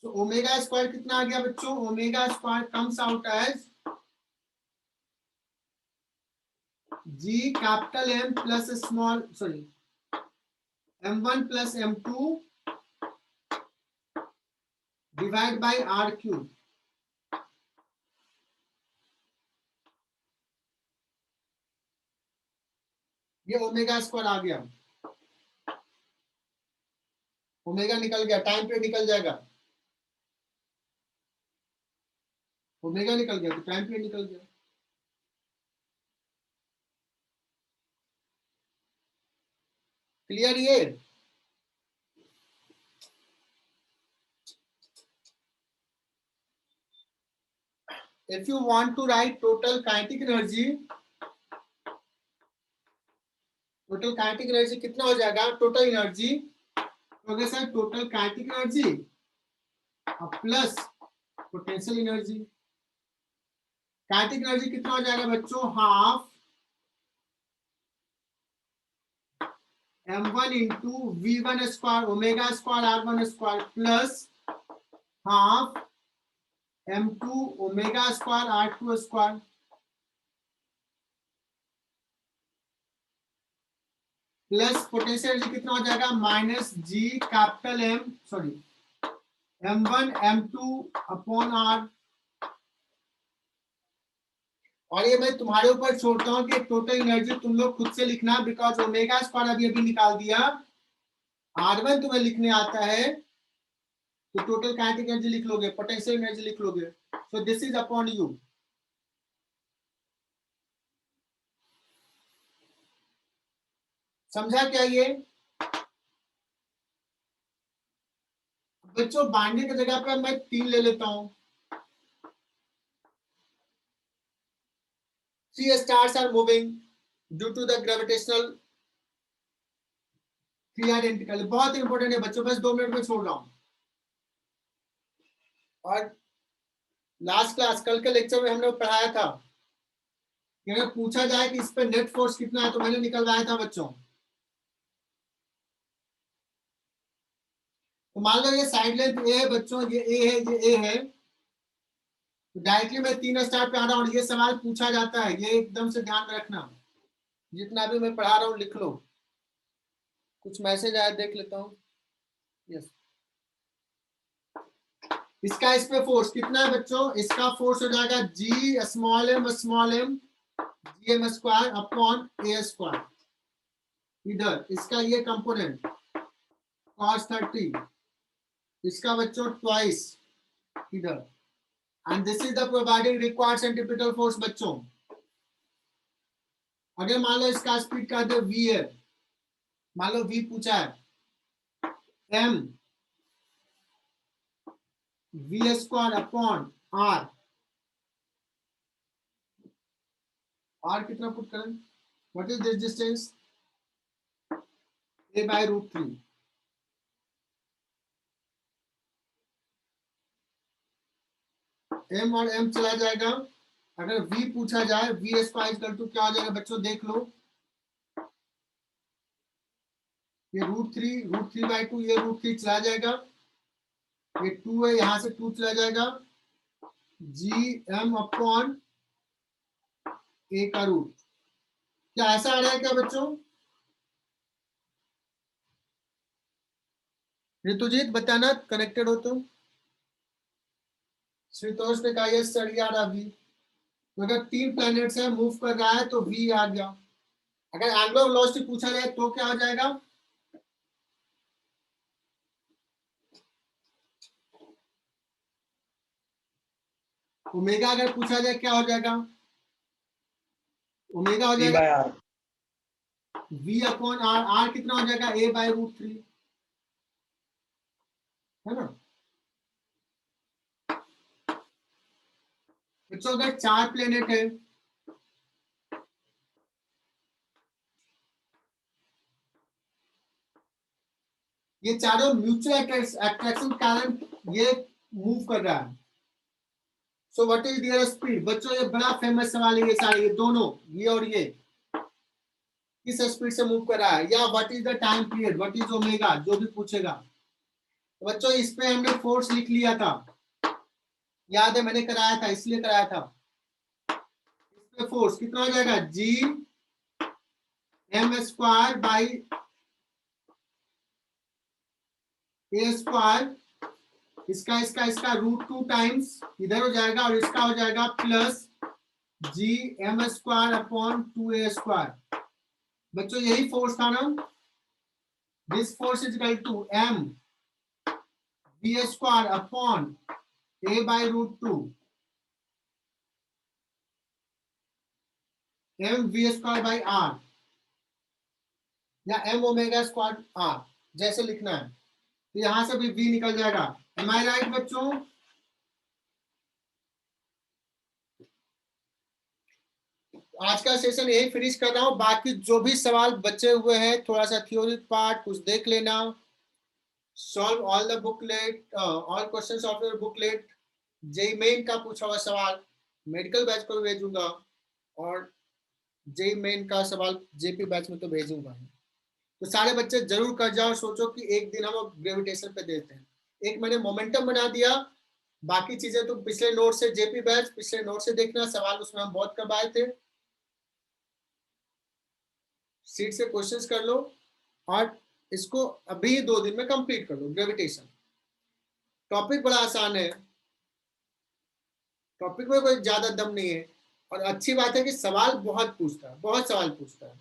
तो ओमेगा स्क्वायर कितना आ गया बच्चों? Omega square comes out as G capital M plus small sorry m1 plus m2 divide by r cube. ये ओमेगा स्क्वायर आ गया, ओमेगा निकल गया, टाइम पे निकल जाएगा, ओमेगा निकल गया तो टाइम पे निकल गया। क्लियर ये? If you want to write total kinetic energy कितना हो जाएगा? टोटल एनर्जी तो sir total kinetic energy plus potential energy. Kinetic energy कितना हो जाएगा बच्चों? Half m1 into v1 square omega square r1 square plus half m2 omega square r2 square plus potential energy कितना हो जाएगा? Minus G capital M sorry m1 m2 upon r। और ये मैं तुम्हारे ऊपर छोड़ता हूँ कि टोटल एनर्जी तुम लोग खुद से लिखना, बिकॉज ओमेगा स्क्वायर अभी निकाल दिया, r1 तुम्हें लिखने आता है तो टोटल काइनेटिक एनर्जी लिख लोगे, पोटेंशियल एनर्जी लिख लोगे। So this is upon you. समझा क्या ये बच्चों? बांधने की जगह पर मैं 3 ले लेता हूं। 3 stars are moving due to the gravitational क्रिया आइडेंटिकल। बहुत इंपॉर्टेंट है बच्चों, बस 2 मिनट में छोड़ रहा हूं। और लास्ट क्लास कल के लेक्चर में हमने पढ़ाया था कि अगर पूछा जाए कि इस पे नेट फोर्स कितना है तो मैंने निकलवाया था बच्चों। तो मान लो ये साइड लेंथ ए है बच्चों, ये ए है, ये ए है, तो डायरेक्टली मैं 3 स्टार पे आ रहा हूँ। ये सवाल पूछा जाता है, ये एकदम से ध्यान रखना। जितना भी मैं पढ़ा रहा हूँ लिख लो। कुछ मैसेज आया देख लेता हूँ। यस, इसका इस पे फोर्स कितना है बच्चों? इसका फोर्स हो जाएगा G small m G M square upon a square. इधर इसका ये कंपोनेंट cos 30, इसका बच्चों ट्वाइस इधर, and this is the providing required centripetal force बच्चों। अगर मान लो इसका स्पीड का दे v है, मान लो v पूछा है, m v square upon r, r कितना पुट करें? What is this distance? a by root 3। m और m चला जाएगा। अगर v पूछा जाए, v स्क्वायर इक्वल टू क्या हो जाएगा बच्चों? देख लो, ये रूट 3 बाई 2, ये रूट 3 चला जाएगा, ये 2 है, यहां से 2 चला जाएगा, जी एम अपॉन ए का रूट। क्या ऐसा आ रहा है क्या बच्चों? ऋतुजीत बताना कनेक्टेड हो तो। श्रीतोष ने कहा यस सर यार अभी। तो अगर 3 प्लैनेट्स है, मूव कर रहा है तो वी आ गया। अगर एंगल ऑफ वेलोसिटी पूछा जाए तो क्या हो जाएगा? ओमेगा अगर पूछा जाए क्या हो जाएगा? ओमेगा हो जाएगा v अपॉन आर। आर कितना हो जाएगा? a बाई रूट 3, है ना बच्चों? अगर 4 प्लेनेट है, ये चारों म्यूचुअल अट्रैक्शन के कारण ये मूव कर रहा है। So what is there speed? बच्चों ये बड़ा फेमस सवाल है, ये सारे, ये दोनों, ये और ये किस स्पीड से मूव कर रहा है, या what is the time period, what is omega, जो भी पूछेगा। तो बच्चों इस पे हमने फोर्स लिख लिया था, याद है मैंने कराया था, इसलिए कराया था। इस पे फोर्स कितना हो जाएगा, G M square by a square, इसका √2 टाइम्स इधर हो जाएगा, और इसका हो जाएगा plus G M square upon 2a square. बच्चों यही फोर्स था ना, this force is equal to m v square upon a by √2, m v square by r, या m ओमेगा स्क्वायर r, जैसे लिखना है। तो यहां से भी v निकल जाएगा। एम आई राइट बच्चों? आज का सेशन यही फिनिश कर रहा हूं। बाकी जो भी सवाल बचे हुए हैं, थोड़ा सा थ्योरी पार्ट कुछ देख लेना, solve all the booklet, all questions of your booklet. JEE main का पूछा हुआ सवाल मेडिकल बैच को भी भेजूंगा, और जेई मेन का सवाल जेपी बैच में तो भेजूंगा। तो सारे बच्चे जरूर कर जाओ, सोचो कि एक दिन हम ग्रेविटेशन पे देते हैं। एक मैंने मोमेंटम बना दिया, बाकी चीजें तुम पिछले नोट से, जेपी बैच पिछले नोट से देखना, सवाल उसमें हम बहुत करवाए थे। सीट से क्वेश्चंस कर लो, और इसको अभी 2 दिन में कंप्लीट कर लो। ग्रेविटेशन टॉपिक बड़ा आसान है, टॉपिक में कोई ज्यादा दम नहीं है, और अच्छी बात है कि सवाल बहुत पूछता है, बहुत सवाल पूछता है।